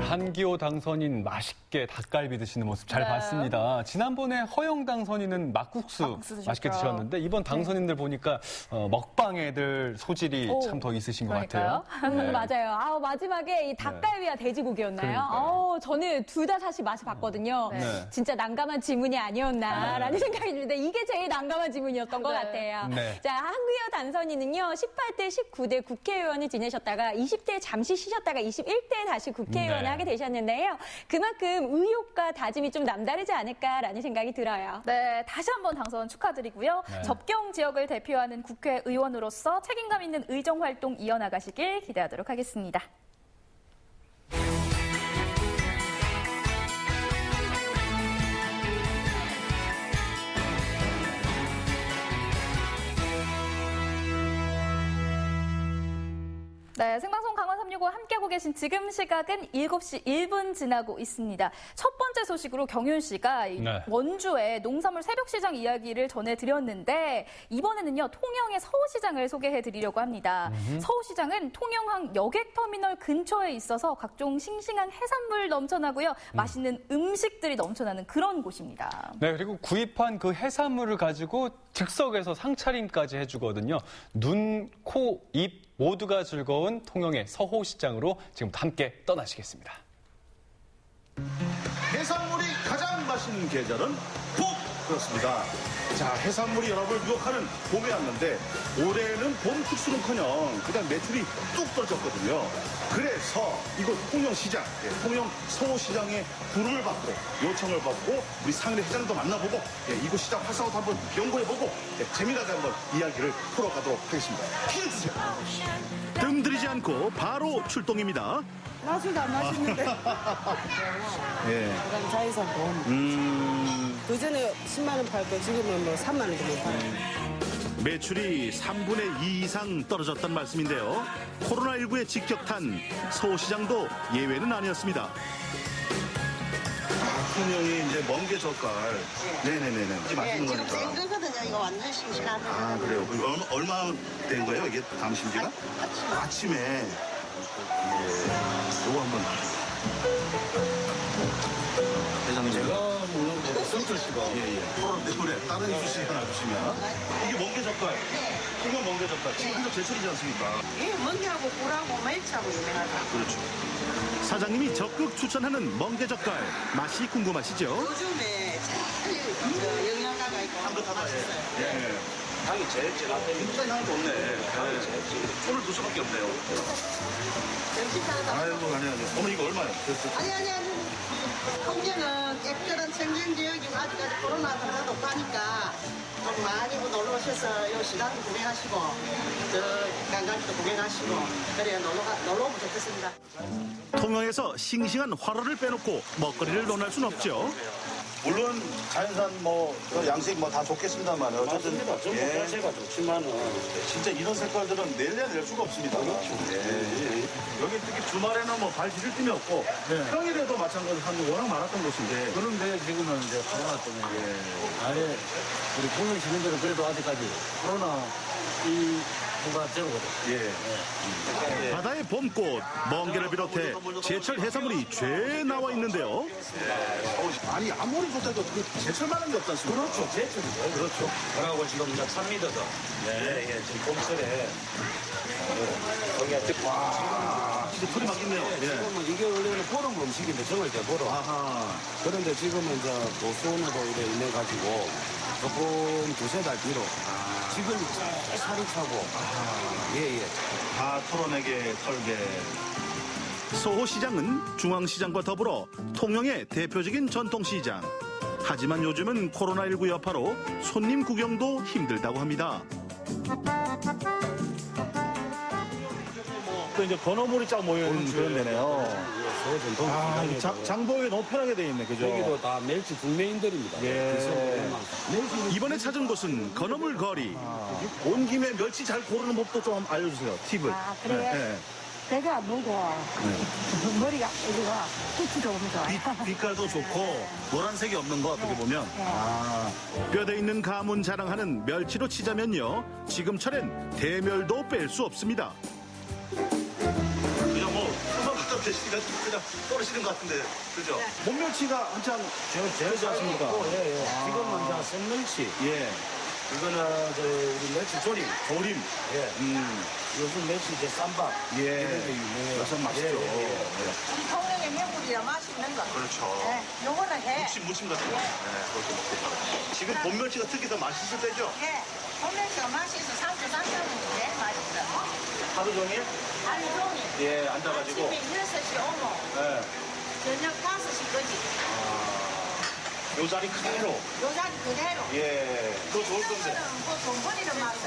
한기호 당선인 맛있게 닭갈비 드시는 모습 잘 네. 봤습니다. 지난번에 허영 당선인은 막국수 맛있게 드셨는데 이번 당선인들 보니까 먹방 애들 소질이 참 더 있으신 것 같아요. 네. 맞아요. 마지막에 이 닭갈비와 돼지고기였나요? 그러니까요. 저는 둘 다 사실 맛을 봤거든요. 네. 진짜 난감한 질문이 아니었나라는 생각이 드는데 이게 제일 난감한 질문이었던 것 같아요. 네. 자, 한기호 당선인은요, 18대, 19대 국회의원을 지내셨다가 20대에 잠시 쉬셨다가 21대에 다시 국회의원을 하게 되셨는데요. 그만큼 의욕과 다짐이 좀 남다르지 않을까라는 생각이 들어요. 네, 다시 한번 당선 축하드리고요. 네. 접경 지역을 대표하는 국회의원으로서 책임감 있는 의정 활동 이어나가시길 기대하도록 하겠습니다. 네, 생방송 강원 365 함께하고 계신 지금 시각은 7시 1분 지나고 있습니다. 첫 번째 소식으로 경윤 씨가 네. 원주의 농산물 새벽시장 이야기를 전해드렸는데 이번에는요 통영의 서우시장을 소개해드리려고 합니다. 서우시장은 통영항 여객터미널 근처에 있어서 각종 싱싱한 해산물 넘쳐나고요. 맛있는 음식들이 넘쳐나는 그런 곳입니다. 네, 그리고 구입한 그 해산물을 가지고 즉석에서 상차림까지 해주거든요. 눈, 코, 입 모두가 즐거운 통영의 서호시장으로 지금부터 함께 떠나시겠습니다. 해서 원하시는 계절은 봄! 그렇습니다. 자, 해산물이 여러분을 유혹하는 봄이 왔는데 올해는 봄 특수는커녕 그다음 매출이 뚝 떨어졌거든요. 그래서 이곳 통영시장, 통영 서호시장의 부름을 받고 요청을 받고 우리 상인의 회장도 만나보고 이곳 시장 활성화도 한번 연구해보고 재미나게 한번 이야기를 풀어가도록 하겠습니다. 퀴즈 주세요. 뜸들이지 않고 바로 출동입니다. 맛있다, 맛있는데. 예. 그다음 자연산 봄. 그 전에 10만 원 팔고 지금은 뭐 3만 원 정도 팔아요. 매출이 3분의 2 이상 떨어졌단 말씀인데요. 코로나19의 직격탄 서호시장도 예외는 아니었습니다. 통영이 이제 멍게 젓갈. 네네네네. 이제 맛있는 거니까. 지금 생거든요. 이거 완전 싱싱하고. 아, 그래요? 얼마 된 거예요? 이게 담신 지가? 아침에. 요거 한번. 회장님. 제가 먹는 손철 씨가. 코로나 때문에 다른 이슈 하나 주시면. 이게 멍게 젓갈. 통영 멍게 젓갈. 지금 한적 제철이지 않습니까? 예, 멍게하고 꿀하고 멸치하고 유명하다. 그렇죠. 사장님이 적극 추천하는 멍게젓갈 맛이 궁금하시죠? 요즘에 제일 영양가가 있고 향긋하다. 맛있어요. 예. 향이 제일 진한데 진짜 향이 좋네. 향이 제일 손을 둘 수밖에 없네요. 아이고, 아니. 어머니 이거 얼마예요? 아니. 멍게는 깨끗한 청정 지역이고 아직까지 코로나 들어가도 가니까 좀 많이 놀러 오셔서 요 시장도 구경하시고 저 관광지도 구경하시고 그래야 놀러 오면 좋겠습니다. 통영에서 싱싱한 화로를 빼놓고 먹거리를 논할 순 없죠. 물론 자연산 양식 다 좋겠습니다만 어쨌든 전부 자체가 좋지만은 진짜 이런 색깔들은 낼 수가 없습니다. 여기 특히 주말에는 발 디딜 틈이 없고 평일에도 마찬가지로 사람이 워낙 많았던 곳인데 그런데 지금은 이제 코로나 때문에 아예 우리 통영 시민들은 그래도 아직까지 코로나 이 부가 제로거든. 바다의 봄꽃, 멍게를 비롯해 제철 해산물이 죄 나와 있는데요. 아니 아무리 좋다고 제철 만한 게 없지 않습니까? 그렇죠. 제철이죠. 그렇죠. 그러고 지금 이제 산미더도 지금 봄철에 와, 진짜 털이 막 있네요. 지금은 이게 원래는 보름 음식인데 정말 때 보름. 그런데 지금은 이제 수온으로 이래 인해 가지고 조금 두세 달 뒤로 지금 제일 살이 차고. 다 털어내게 털게. 서호시장은 중앙시장과 더불어 통영의 대표적인 전통시장. 하지만 요즘은 코로나19 여파로 손님 구경도 힘들다고 합니다. 또 이제 건어물이 쫙 모여있는 그런 데네요. 장보기 너무 편하게 돼 있네, 그죠? 여기도 다 멸치 국내인들입니다. 이번에 찾은 곳은 건어물 거리. 온 김에 멸치 잘 고르는 법도 좀 알려주세요, 팁을. 그래요? 배가 안 무고 머리가 이리가 빛이 좋으면서 빛깔도 좋고 노란색이 없는 거 어떻게 보면. 뼈대 있는 가문 자랑하는 멸치로 치자면요. 지금철엔 대멸도 뺄 수 없습니다. 그냥 금방 갖다 대시니까 그냥 떨어지는 것 같은데, 그죠? 몸멸치가 한창 되지 않습니까? 지금은 이제 생멸치. 이거는 우리 멸치 조림. 요즘 멸치 이제 쌈밥. 이런 게 유명해요. 요즘 맛있죠. 통영의 명물이라 맛있는 거. 그렇죠. 요거는 해. 무침 같은 거. 그렇게 먹고. 지금 봄멸치가 특히 더 맛있을 때죠? 봄멸치가 맛있어. 상주산처럼 제일 맛있어. 하루 종일? 하루 종일. 앉아가지고. 아침에 6시 오고. 저녁 5시까지. 요 자리 그대로. 요 자리 그대로. 그거 좋을 건데. 돈 버리는 맛을.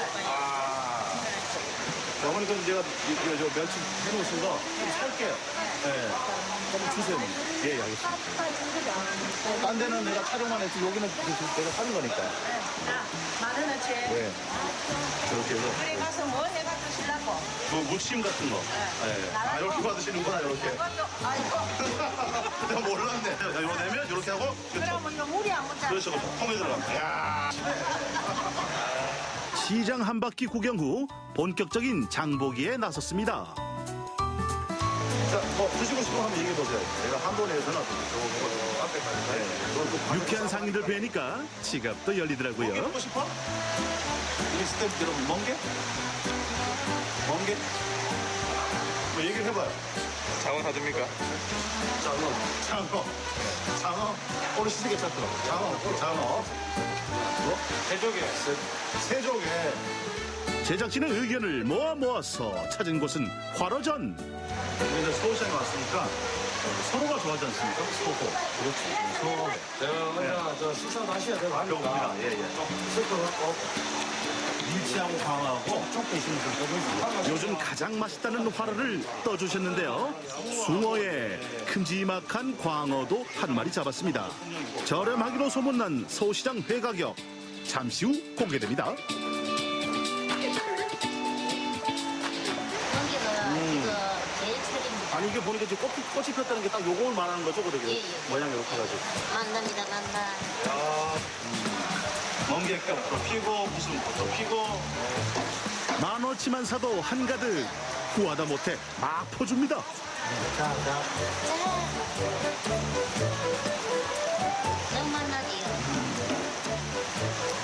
어머니, 그럼 제가 멸치 해놓으신 거 좀 살게요. 한번 주세요. 알겠습니다. 딴 데는 내가 촬영만 했지, 여기는 내가 사는 거니까. 10,000원어치. 이렇게 해서. 그래 가서 뭐 해가 드시려고? 무침 같은 거. 이렇게 받으시는구나, 이렇게. 그것도, 아이고. 내가 몰랐네. 이거 내면 이렇게 하고. 그러면 이거 물이 안 묻잖아. 그렇죠. 통에 들어갑니다. 시장 한 바퀴 구경 후 본격적인 장보기에 나섰습니다. 자, 드시고 싶으면 한번 얘기해보세요. 내가 한도 내에서는 앞에까지. 유쾌한 상인들 뵈니까 지갑도 열리더라고요. 멍게 먹고 싶어? 우리 스태프 여러분, 멍게? 뭐 얘기를 해봐요. 장어 사줍니까? 장어. 오늘 시대 괜찮더라. 장어. 세조개. 제작진의 의견을 모아서 찾은 곳은 화로전. 우리가 서울시장에 왔으니까 서로가 좋아하지 않습니까? 서호. 그렇지. 제가 저 식사도 하셔야 되고 하니까. 밀치하고 광어하고 조금 있으면 좀 떠보시죠. 요즘 가장 맛있다는 화로를 떠주셨는데요. 숭어에 큼지막한 광어도 한 마리 잡았습니다. 저렴하기로 소문난 서울시장 회 가격 잠시 후 공개됩니다. 아니 이게 보니까 지금 꽃이 폈다는 게 딱 요걸 말하는 거죠, 그러게? 모양이 이렇게 해가지고. 만납니다, 만나. 멍게값도 피고 무슨 것도 피고. 만원치만 사도 한가득 구하다 못해 막 퍼줍니다. 너무 만나지요.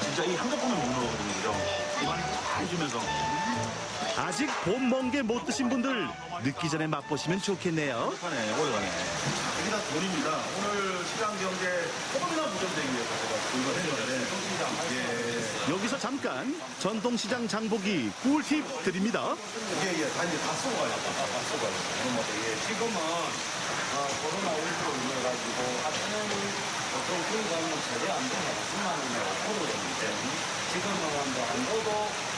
진짜 이 한꺼번에 먹는 거거든요, 이거. 입안에 다 해주면서. 아직 봄 멍게 못 드신 분들 늦기 전에 맛보시면 좋겠네요. 오래가네, 오래가네. 이게 다 돈입니다. 오늘 시장 경제 조금이나 부정되기 위해서 제가 이거 했는데. 여기서 잠깐 전통시장 장보기 꿀팁 드립니다. 다 이제 다 쓰고 가요. 다 쓰고 가요. 지금은 코로나19로 인해 가지고 아침에는 보통 구입하면 제대 안 되면 10만 원에 5%였는데 지금은 안 줘도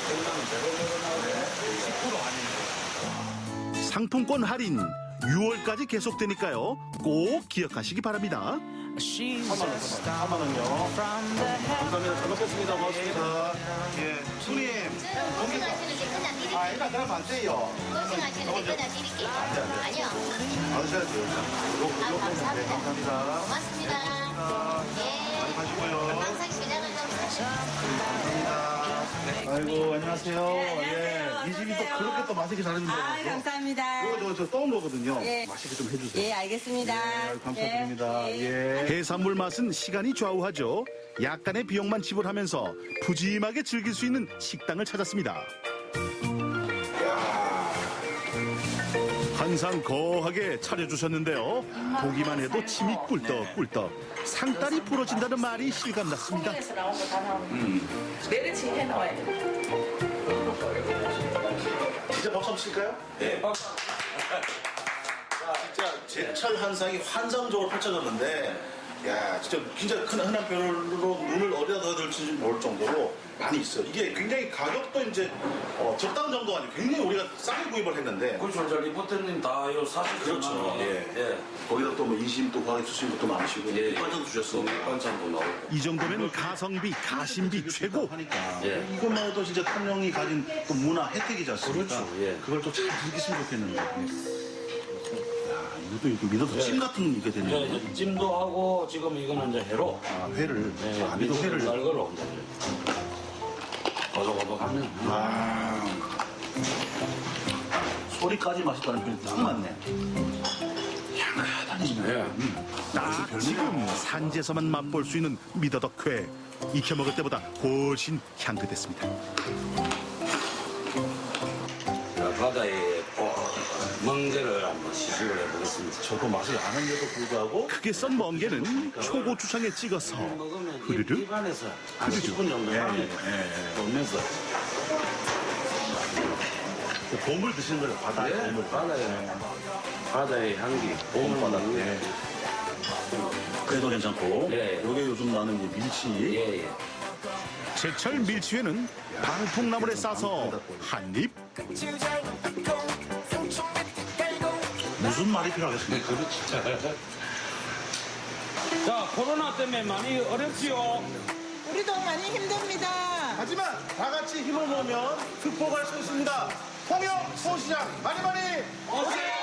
결과는 제대로 나오고 10% 할인을. 상품권 할인 6월까지 계속되니까요. 꼭 기억하시기 바랍니다. 4만 원요. 감사합니다. 잘 먹겠습니다. 고맙습니다. 예, 손님. 일단 그러면 안 돼요. 고생하시는데 그냥 드릴게요. 아니요. 받으셔야죠. 감사합니다. 감사합니다. 고맙습니다. 예. 많이 마시고요. 항상 시장을 좀 사시고. 감사합니다. 아이고, 안녕하세요. 예. 이 집이 또 그렇게 또 맛있게 잘해준다고. 감사합니다. 이거 저 떠온 거거든요. 예. 맛있게 좀 해주세요. 예, 알겠습니다. 예, 감사드립니다. 예. 해산물 맛은 시간이 좌우하죠. 약간의 비용만 지불하면서 푸짐하게 즐길 수 있는 식당을 찾았습니다. 항상 거하게 차려주셨는데요. 보기만 해도 침이 꿀떡꿀떡. 상다리 부러진다는 말이 실감났습니다. 메르치 해놓아야 돼. 진짜 박수 한번 칠까요? 네, 박수. 진짜 제철 한상이 환상적으로 펼쳐졌는데, 야, 진짜 큰 흔한 별로 눈을 어디다 둬야 될지 모를 정도로 많이 있어요. 이게 굉장히 가격도 이제 적당 정도가 아니고 굉장히 우리가 싸게 구입을 했는데. 그렇죠. 저 리포터님 다 이거 사실 그렇죠. 예. 거기다 또 뭐 인심 또 구하게 주신 것도 많으시고. 예. 반찬도 주셨어. 반찬도 나오고. 이 정도면 가성비, 가심비 최고. 예. 이것만 해도 진짜 탐령이 가진 또 문화 혜택이지 않습니까? 그렇죠. 예. 그걸 또 잘 즐기시면 좋겠는데. 이것도 이렇게 믿어도 찜 같은 게 되네요. 네, 찜도 하고 지금 이거는 이제 회로. 회를. 네, 미도 회를. 날거로 이제 버덕버덕하면. 소리까지 맛있다는 표현이 딱 맞네. 향긋하니. 딱 지금 산지에서만 맛볼 수 있는 미더덕회. 익혀 먹을 때보다 훨씬 향긋했습니다. 바다에 멍게를 한번 시식을 해보겠습니다. 저도 맛을 아는데도 불구하고 크게 썬 멍게는 초고추장에 찍어서 흐르르 입안에서 한 흐르르 10분 정도 돌면서 봄을 드시는 거예요, 바다의 봄을. 바다의 향기, 봄바다. 그래도 괜찮고. 예. 요게 요즘 나는 이제 밀치. 예. 제철 밀치회는 방풍나물에 싸서 한 입. 무슨 말이 필요하겠습니까? 그렇지. 자, 코로나 때문에 많이 어렵지요? 우리도 많이 힘듭니다. 하지만 다 같이 힘을 모으면 극복할 수 있습니다. 통영 소시장 많이 오세요!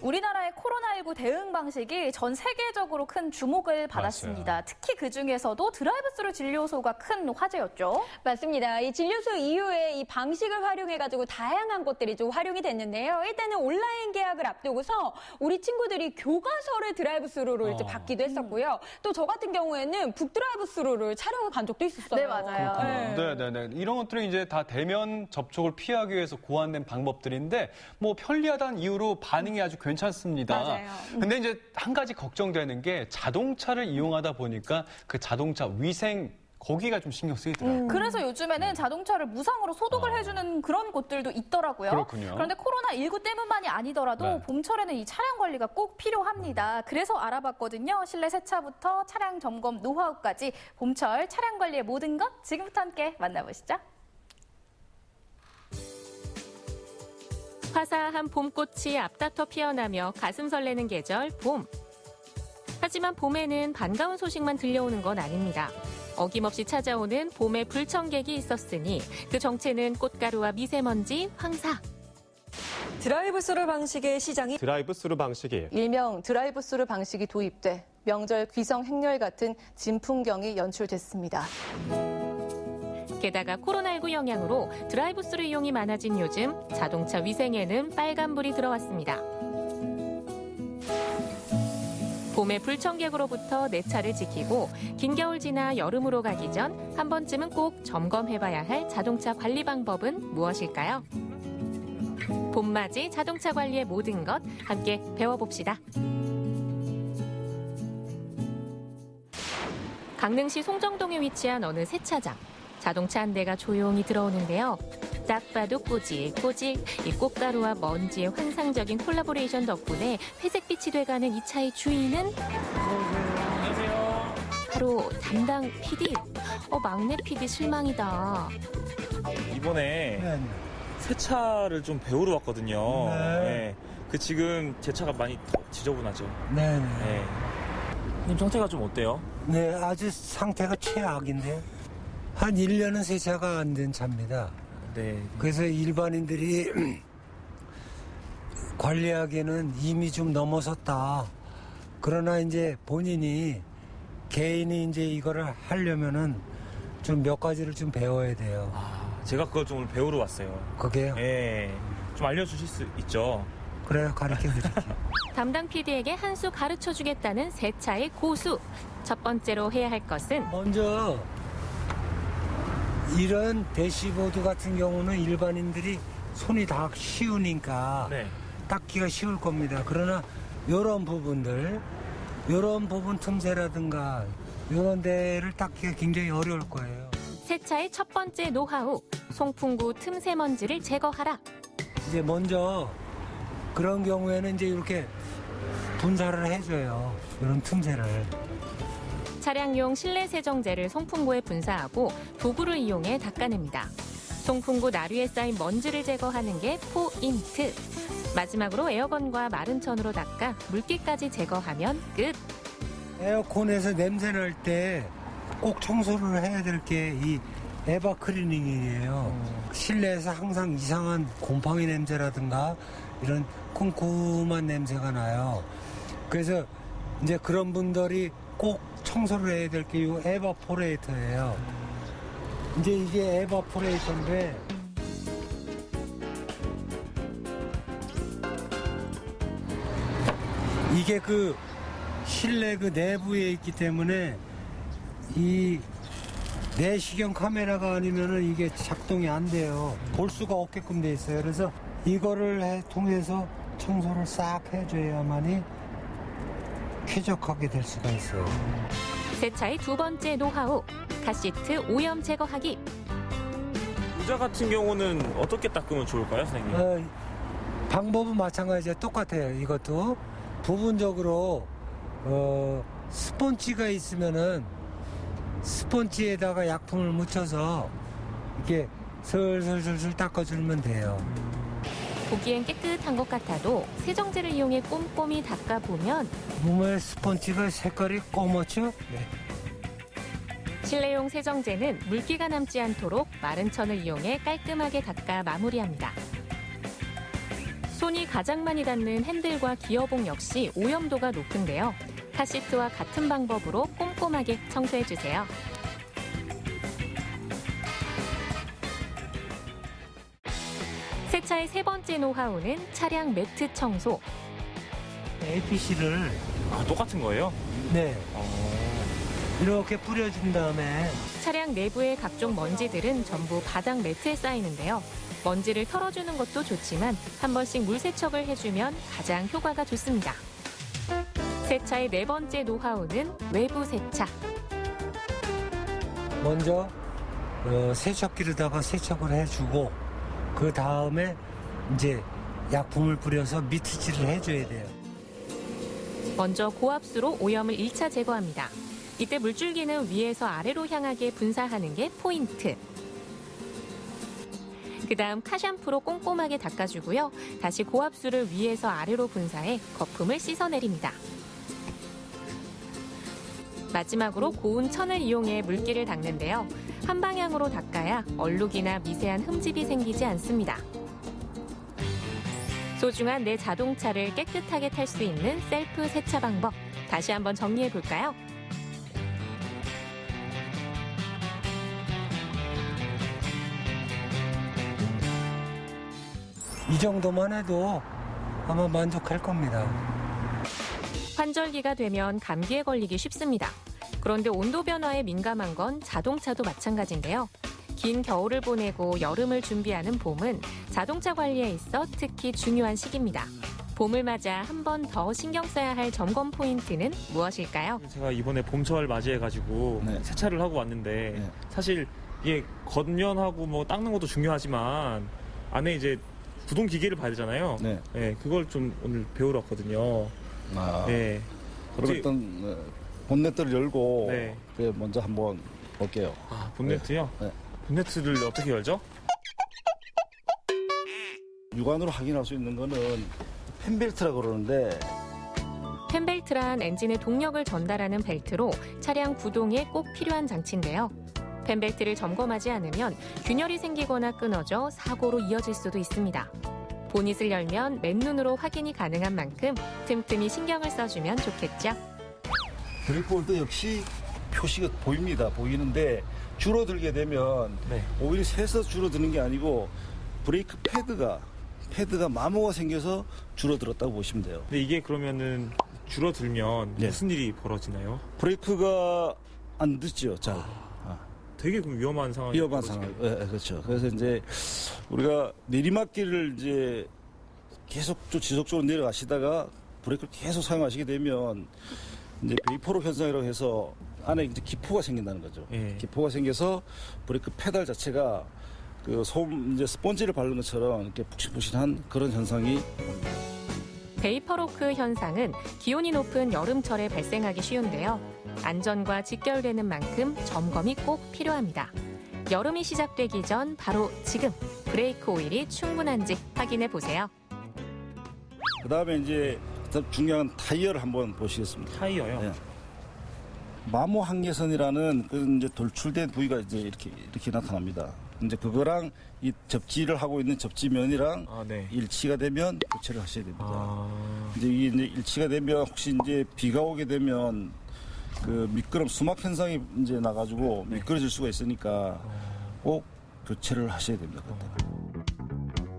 우리나라의 코로나19 코로나19 대응 방식이 전 세계적으로 큰 주목을 받았습니다. 맞아요. 특히 그중에서도 드라이브스루 진료소가 큰 화제였죠. 맞습니다. 이 진료소 이후에 이 방식을 활용해가지고 다양한 것들이 좀 활용이 됐는데요. 일단은 온라인 계약을 앞두고서 우리 친구들이 교과서를 드라이브스루로 이제 받기도 했었고요. 또 저 같은 경우에는 북드라이브스루를 촬영을 간 적도 있었어요. 네, 맞아요. 네네네. 이런 것들은 이제 다 대면 접촉을 피하기 위해서 고안된 방법들인데 뭐 편리하다는 이유로 반응이 아주 괜찮습니다. 맞아요. 근데 이제 한 가지 걱정되는 게 자동차를 이용하다 보니까 그 자동차 위생 거기가 좀 신경 쓰이더라고요. 그래서 요즘에는 자동차를 무상으로 소독을 해주는 그런 곳들도 있더라고요. 그렇군요. 그런데 코로나19 때문만이 아니더라도 네. 봄철에는 이 차량 관리가 꼭 필요합니다. 그래서 알아봤거든요. 실내 세차부터 차량 점검 노하우까지 봄철 차량 관리의 모든 것 지금부터 함께 만나보시죠. 화사한 봄꽃이 앞다퉈 피어나며 가슴 설레는 계절 봄. 하지만 봄에는 반가운 소식만 들려오는 건 아닙니다. 어김없이 찾아오는 봄의 불청객이 있었으니 그 정체는 꽃가루와 미세먼지, 황사. 드라이브스루 방식의 시장이 드라이브스루 방식이에요. 일명 드라이브스루 방식이 도입돼 명절 귀성 행렬 같은 진풍경이 연출됐습니다. 게다가 코로나19 영향으로 드라이브스루 이용이 많아진 요즘 자동차 위생에는 빨간불이 들어왔습니다. 봄의 불청객으로부터 내 차를 지키고 긴 겨울 지나 여름으로 가기 전 한 번쯤은 꼭 점검해봐야 할 자동차 관리 방법은 무엇일까요? 봄맞이 자동차 관리의 모든 것 함께 배워봅시다. 강릉시 송정동에 위치한 어느 세차장. 자동차 한 대가 조용히 들어오는데요. 딱 봐도 꼬질꼬질 이 꽃가루와 먼지의 환상적인 콜라보레이션 덕분에 회색빛이 돼가는 이 차의 주인은 바로 담당 PD. 막내 PD 실망이다. 이번에 세차를 좀 배우러 왔거든요. 네. 그 지금 제 차가 많이 지저분하죠. 네네. 님 상태가 좀 어때요? 네, 아주 상태가 최악인데요. 한 1년은 세차가 안 된 차입니다. 네. 그래서 일반인들이 관리하기에는 이미 좀 넘어섰다. 그러나 이제 본인이 개인이 이제 이거를 하려면은 좀 몇 가지를 좀 배워야 돼요. 제가 그걸 좀 오늘 배우러 왔어요. 그게요? 네. 좀 알려주실 수 있죠? 그래요, 가르쳐 드릴게요. 담당 PD에게 한 수 가르쳐주겠다는 세차의 고수. 첫 번째로 해야 할 것은 먼저 이런 대시보드 같은 경우는 일반인들이 손이 다 쉬우니까 닦기가 쉬울 겁니다. 그러나 이런 부분들, 이런 부분 틈새라든가 이런 데를 닦기가 굉장히 어려울 거예요. 세차의 첫 번째 노하우. 송풍구 틈새 먼지를 제거하라. 이제 먼저 그런 경우에는 이제 이렇게 분사를 해줘요. 이런 틈새를. 차량용 실내 세정제를 송풍구에 분사하고 도구를 이용해 닦아냅니다. 송풍구 나류에 쌓인 먼지를 제거하는 게 포인트. 마지막으로 에어건과 마른 천으로 닦아 물기까지 제거하면 끝. 에어컨에서 냄새 날 때 꼭 청소를 해야 될 게 이 에바 클리닝이에요. 실내에서 항상 이상한 곰팡이 냄새라든가 이런 쿰쿰한 냄새가 나요. 그래서 이제 그런 분들이 꼭 청소를 해야 될 게 이 에바포레이터예요. 이제 이게 에바포레이터인데 이게 그 실내 그 내부에 있기 때문에 이 내시경 카메라가 아니면은 이게 작동이 안 돼요. 볼 수가 없게끔 돼 있어요. 그래서 이거를 통해서 청소를 싹 해줘야만이 쾌적하게 될 수가 있어요. 세차의 두 번째 노하우. 카시트 오염 제거하기. 의자 같은 경우는 어떻게 닦으면 좋을까요, 선생님? 방법은 마찬가지예요. 똑같아요. 이것도 부분적으로 스펀지가 있으면은 스펀지에다가 약품을 묻혀서 이렇게 슬슬슬슬 닦아주면 돼요. 보기엔 깨끗한 것 같아도 세정제를 이용해 꼼꼼히 닦아보면 몸에 스펀지가 색깔이 검었죠? 네. 실내용 세정제는 물기가 남지 않도록 마른 천을 이용해 깔끔하게 닦아 마무리합니다. 손이 가장 많이 닿는 핸들과 기어봉 역시 오염도가 높은데요. 카시트와 같은 방법으로 꼼꼼하게 청소해주세요. 세차의 세 번째 노하우는 차량 매트 청소. APC를 똑같은 거예요? 네. 이렇게 뿌려준 다음에 차량 내부의 각종 먼지들은 전부 바닥 매트에 쌓이는데요. 먼지를 털어주는 것도 좋지만 한 번씩 물 세척을 해주면 가장 효과가 좋습니다. 세차의 네 번째 노하우는 외부 세차. 먼저 세척기로다가 세척을 해주고 그 다음에 이제 약품을 뿌려서 미트질을 해줘야 돼요. 먼저 고압수로 오염을 1차 제거합니다. 이때 물줄기는 위에서 아래로 향하게 분사하는 게 포인트. 그 다음 카샴푸로 꼼꼼하게 닦아주고요. 다시 고압수를 위에서 아래로 분사해 거품을 씻어내립니다. 마지막으로 고운 천을 이용해 물기를 닦는데요. 한 방향으로 닦아야 얼룩이나 미세한 흠집이 생기지 않습니다. 소중한 내 자동차를 깨끗하게 탈 수 있는 셀프 세차 방법. 다시 한번 정리해 볼까요? 이 정도만 해도 아마 만족할 겁니다. 환절기가 되면 감기에 걸리기 쉽습니다. 그런데 온도 변화에 민감한 건 자동차도 마찬가지인데요. 긴 겨울을 보내고 여름을 준비하는 봄은 자동차 관리에 있어 특히 중요한 시기입니다. 봄을 맞아 한 번 더 신경 써야 할 점검 포인트는 무엇일까요? 제가 이번에 봄철 맞이해가지고 세차를 하고 왔는데 사실 이게 겉면하고 뭐 닦는 것도 중요하지만 안에 이제 구동 기계를 봐야 되잖아요. 네, 그걸 좀 오늘 배우러 왔거든요. 네. 그럼 일단 본네트를 열고 먼저 한번 볼게요. 본네트요? 네. 본네트를 어떻게 열죠? 육안으로 확인할 수 있는 거는 펜벨트라고 그러는데 펜벨트란 엔진의 동력을 전달하는 벨트로 차량 구동에 꼭 필요한 장치인데요. 펜벨트를 점검하지 않으면 균열이 생기거나 끊어져 사고로 이어질 수도 있습니다. 보닛을 열면 맨눈으로 확인이 가능한 만큼 틈틈이 신경을 써주면 좋겠죠. 브레이크홀도 역시 표시가 보이는데 줄어들게 되면 오히려 새서 줄어드는 게 아니고 브레이크 패드가 마모가 생겨서 줄어들었다고 보시면 돼요. 근데 이게 그러면은 줄어들면 무슨 일이 벌어지나요? 브레이크가 안 듣죠, 잘. 되게 위험한 상황이 위험한 상황. 네, 그렇죠. 그래서 이제 우리가 내리막길을 이제 계속 지속적으로 내려가시다가 브레이크를 계속 사용하시게 되면 이제 베이퍼록 현상이라고 해서 안에 이제 기포가 생긴다는 거죠. 기포가 생겨서 브레이크 페달 자체가 그 이제 스펀지를 바르는 것처럼 이렇게 푹신푹신한 그런 현상이 옵니다. 베이퍼로크 현상은 기온이 높은 여름철에 발생하기 쉬운데요. 안전과 직결되는 만큼 점검이 꼭 필요합니다. 여름이 시작되기 전 바로 지금 브레이크 오일이 충분한지 확인해 보세요. 그 다음에 이제 중요한 타이어를 한번 보시겠습니다. 타이어요? 네. 마모 한계선이라는 그 이제 돌출된 부위가 이제 이렇게 나타납니다. 이제 그거랑 이 접지를 하고 있는 접지면이랑 일치가 되면 교체를 하셔야 됩니다. 이제 이게 이제 일치가 되면 혹시 이제 비가 오게 되면 그 미끄럼 수막 현상이 이제 나가지고 미끄러질 수가 있으니까 꼭 교체를 하셔야 됩니다.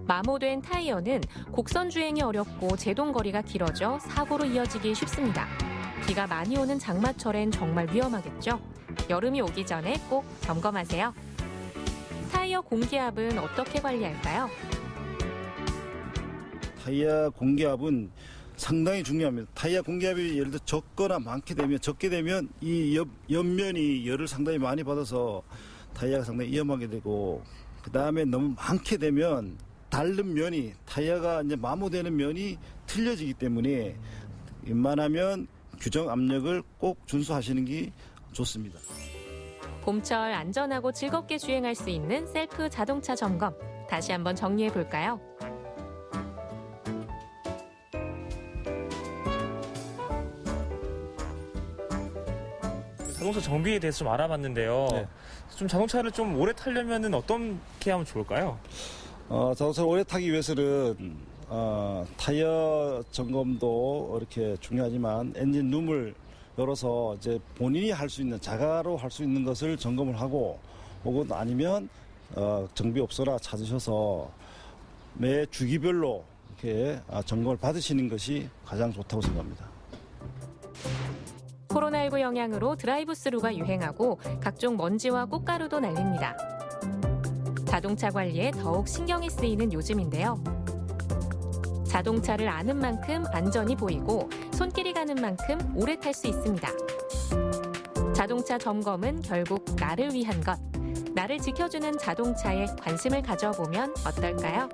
마모된 타이어는 곡선 주행이 어렵고 제동 거리가 길어져 사고로 이어지기 쉽습니다. 비가 많이 오는 장마철엔 정말 위험하겠죠. 여름이 오기 전에 꼭 점검하세요. 타이어 공기압은 어떻게 관리할까요? 타이어 공기압은 상당히 중요합니다. 타이어 공기압이 예를 들어 적게 되면 이 옆면이 열을 상당히 많이 받아서 타이어가 상당히 위험하게 되고, 그 다음에 너무 많게 되면 닳는 면이, 타이어가 이제 마모되는 면이 틀려지기 때문에 웬만하면 규정 압력을 꼭 준수하시는 게 좋습니다. 봄철 안전하고 즐겁게 주행할 수 있는 셀프 자동차 점검. 다시 한번 정리해 볼까요? 자동차 정비에 대해서 좀 알아봤는데요. 좀 자동차를 좀 오래 타려면은 어떻게 하면 좋을까요? 자동차를 오래 타기 위해서는 타이어 점검도 이렇게 중요하지만 엔진 룸을 열어서 이제 본인이 할 수 있는 자가로 할 수 있는 것을 점검을 하고 혹은 아니면 정비업소나 찾으셔서 매 주기별로 이렇게 점검을 받으시는 것이 가장 좋다고 생각합니다. 코로나19 영향으로 드라이브스루가 유행하고 각종 먼지와 꽃가루도 날립니다. 자동차 관리에 더욱 신경이 쓰이는 요즘인데요. 자동차를 아는 만큼 안전이 보이고 손길이 가는 만큼 오래 탈 수 있습니다. 자동차 점검은 결국 나를 위한 것. 나를 지켜주는 자동차에 관심을 가져보면 어떨까요?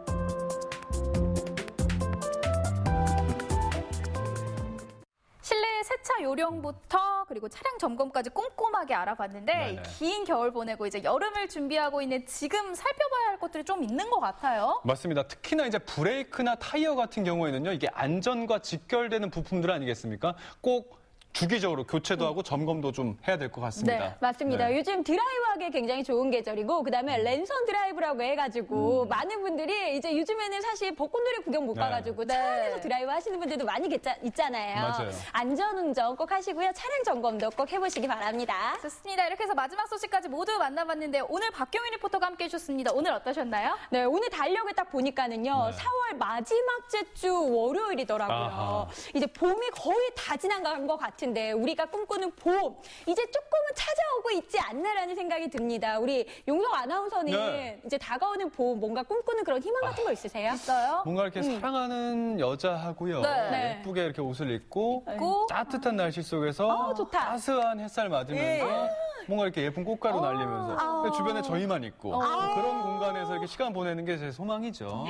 실내 세차 요령부터 그리고 차량 점검까지 꼼꼼하게 알아봤는데 네네. 긴 겨울 보내고 이제 여름을 준비하고 있는 지금 살펴봐야 할 것들이 좀 있는 것 같아요. 맞습니다. 특히나 이제 브레이크나 타이어 같은 경우에는요, 이게 안전과 직결되는 부품들 아니겠습니까? 꼭 주기적으로 교체도 하고 점검도 좀 해야 될 것 같습니다. 네, 맞습니다. 네. 요즘 드라이브하기 굉장히 좋은 계절이고 그다음에 랜선 드라이브라고 해가지고 많은 분들이 이제 요즘에는 사실 벚꽃놀이 구경 못 네. 가가지고 차 안에서 드라이브 하시는 분들도 많이 있잖아요. 맞아요. 안전운전 꼭 하시고요. 차량 점검도 꼭 해보시기 바랍니다. 좋습니다. 이렇게 해서 마지막 소식까지 모두 만나봤는데 오늘 박경민 리포터가 함께 해주셨습니다. 오늘 어떠셨나요? 네, 오늘 달력을 딱 보니까는요. 네. 4월 마지막째 주 월요일이더라고요. 아하. 이제 봄이 거의 다 지나간 것 같은데 우리가 꿈꾸는 봄 이제 조금은 찾아오고 있지 않나라는 생각이 듭니다. 우리 용석 아나운서는 네. 이제 다가오는 봄 뭔가 꿈꾸는 그런 희망 같은 거 있으세요? 있어요? 뭔가 이렇게 사랑하는 여자하고요. 네. 예쁘게 이렇게 옷을 입고 있고 따뜻한 날씨 속에서 좋다. 따스한 햇살 맞으면서 뭔가 이렇게 예쁜 꽃가루 날리면서 주변에 저희만 있고 그런 공간에서 이렇게 시간 보내는 게 제 소망이죠.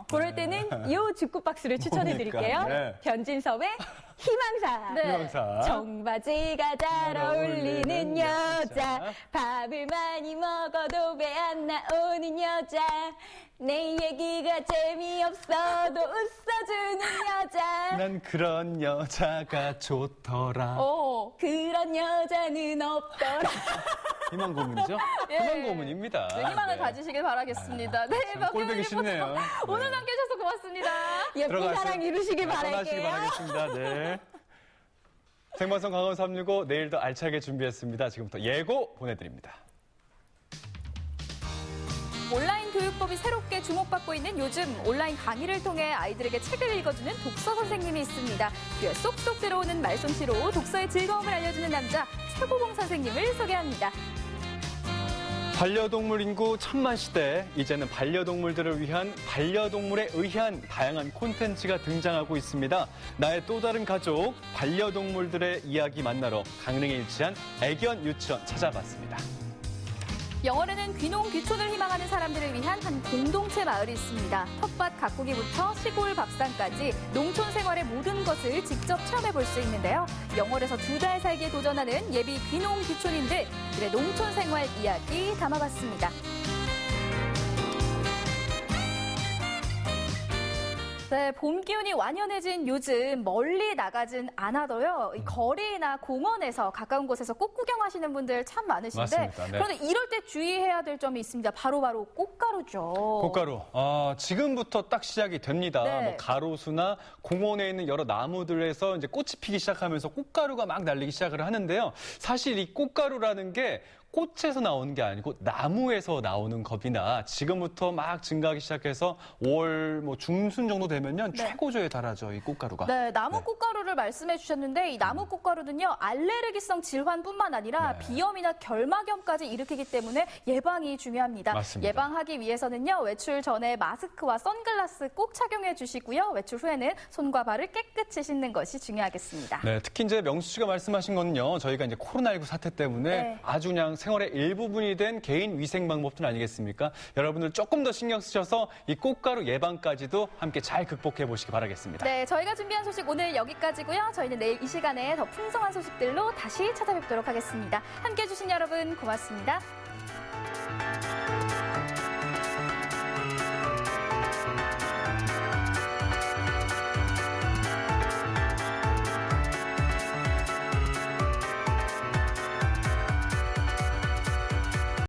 그럴 때는 이 죽구 박스를 추천해 드릴게요. 그러니까, 네. 변진섭의 희망사. 네. 희망사. 청바지가 잘 어울리는 여자, 밥을 많이 먹어도 배 안 나오는 여자, 내 얘기가 재미없어도 웃어주는 여자. 난 그런 여자가 좋더라. 그런 여자는 없더라. 희망 고문이죠? 예. 희망 고문입니다. 네, 희망을 네. 가지시길 바라겠습니다. 네, 박경민 꼴보기 리포터 싫네요. 오늘 함께 해주셔서 고맙습니다. 예쁜 들어가세요. 사랑 이루시길 네, 떠나시길 바랄게요. 바라겠습니다. 네. 생방송 강원 365 내일도 알차게 준비했습니다. 지금부터 예고 보내드립니다. 온라인 교육법이 새롭게 주목받고 있는 요즘 온라인 강의를 통해 아이들에게 책을 읽어주는 독서 선생님이 있습니다. 귀에 쏙쏙 들어오는 말솜씨로 독서의 즐거움을 알려주는 남자 최고봉 선생님을 소개합니다. 반려동물 인구 1000만 시대, 이제는 반려동물들을 위한 반려동물에 의한 다양한 콘텐츠가 등장하고 있습니다. 나의 또 다른 가족, 반려동물들의 이야기 만나러 강릉에 위치한 애견 유치원 찾아봤습니다. 영월에는 귀농 귀촌을 희망하는 사람들을 위한 한 공동체 마을이 있습니다. 텃밭 가꾸기부터 시골 밥상까지 농촌 생활의 모든 것을 직접 체험해 볼 수 있는데요. 영월에서 2달 살기에 도전하는 예비 귀농 귀촌인들, 그들의 농촌 생활 이야기 담아봤습니다. 네, 봄 기운이 완연해진 요즘 멀리 나가진 않아도요. 이 거리나 공원에서 가까운 곳에서 꽃 구경하시는 분들 참 많으신데 맞습니다. 네. 그런데 이럴 때 주의해야 될 점이 있습니다. 바로 꽃가루죠. 꽃가루. 지금부터 딱 시작이 됩니다. 네. 뭐 가로수나 공원에 있는 여러 나무들에서 이제 꽃이 피기 시작하면서 꽃가루가 막 날리기 시작을 하는데요. 사실 이 꽃가루라는 게 꽃에서 나오는 게 아니고 나무에서 나오는 겁니다. 지금부터 막 증가하기 시작해서 5월 뭐 중순 정도 되면요. 네. 최고조에 달하죠, 이 꽃가루가. 네, 나무 꽃가루를 말씀해 주셨는데 이 나무 꽃가루는요. 알레르기성 질환뿐만 아니라 비염이나 결막염까지 일으키기 때문에 예방이 중요합니다. 맞습니다. 예방하기 위해서는요. 외출 전에 마스크와 선글라스 꼭 착용해 주시고요. 외출 후에는 손과 발을 깨끗이 씻는 것이 중요하겠습니다. 네, 특히 이제 명수 씨가 말씀하신 거는요. 저희가 이제 코로나19 사태 때문에 네. 아주 그냥 생활의 일부분이 된 개인 위생 방법들 아니겠습니까? 여러분들 조금 더 신경 쓰셔서 이 꽃가루 예방까지도 함께 잘 극복해 보시기 바라겠습니다. 네, 저희가 준비한 소식 오늘 여기까지고요. 저희는 내일 이 시간에 더 풍성한 소식들로 다시 찾아뵙도록 하겠습니다. 함께해 주신 여러분 고맙습니다.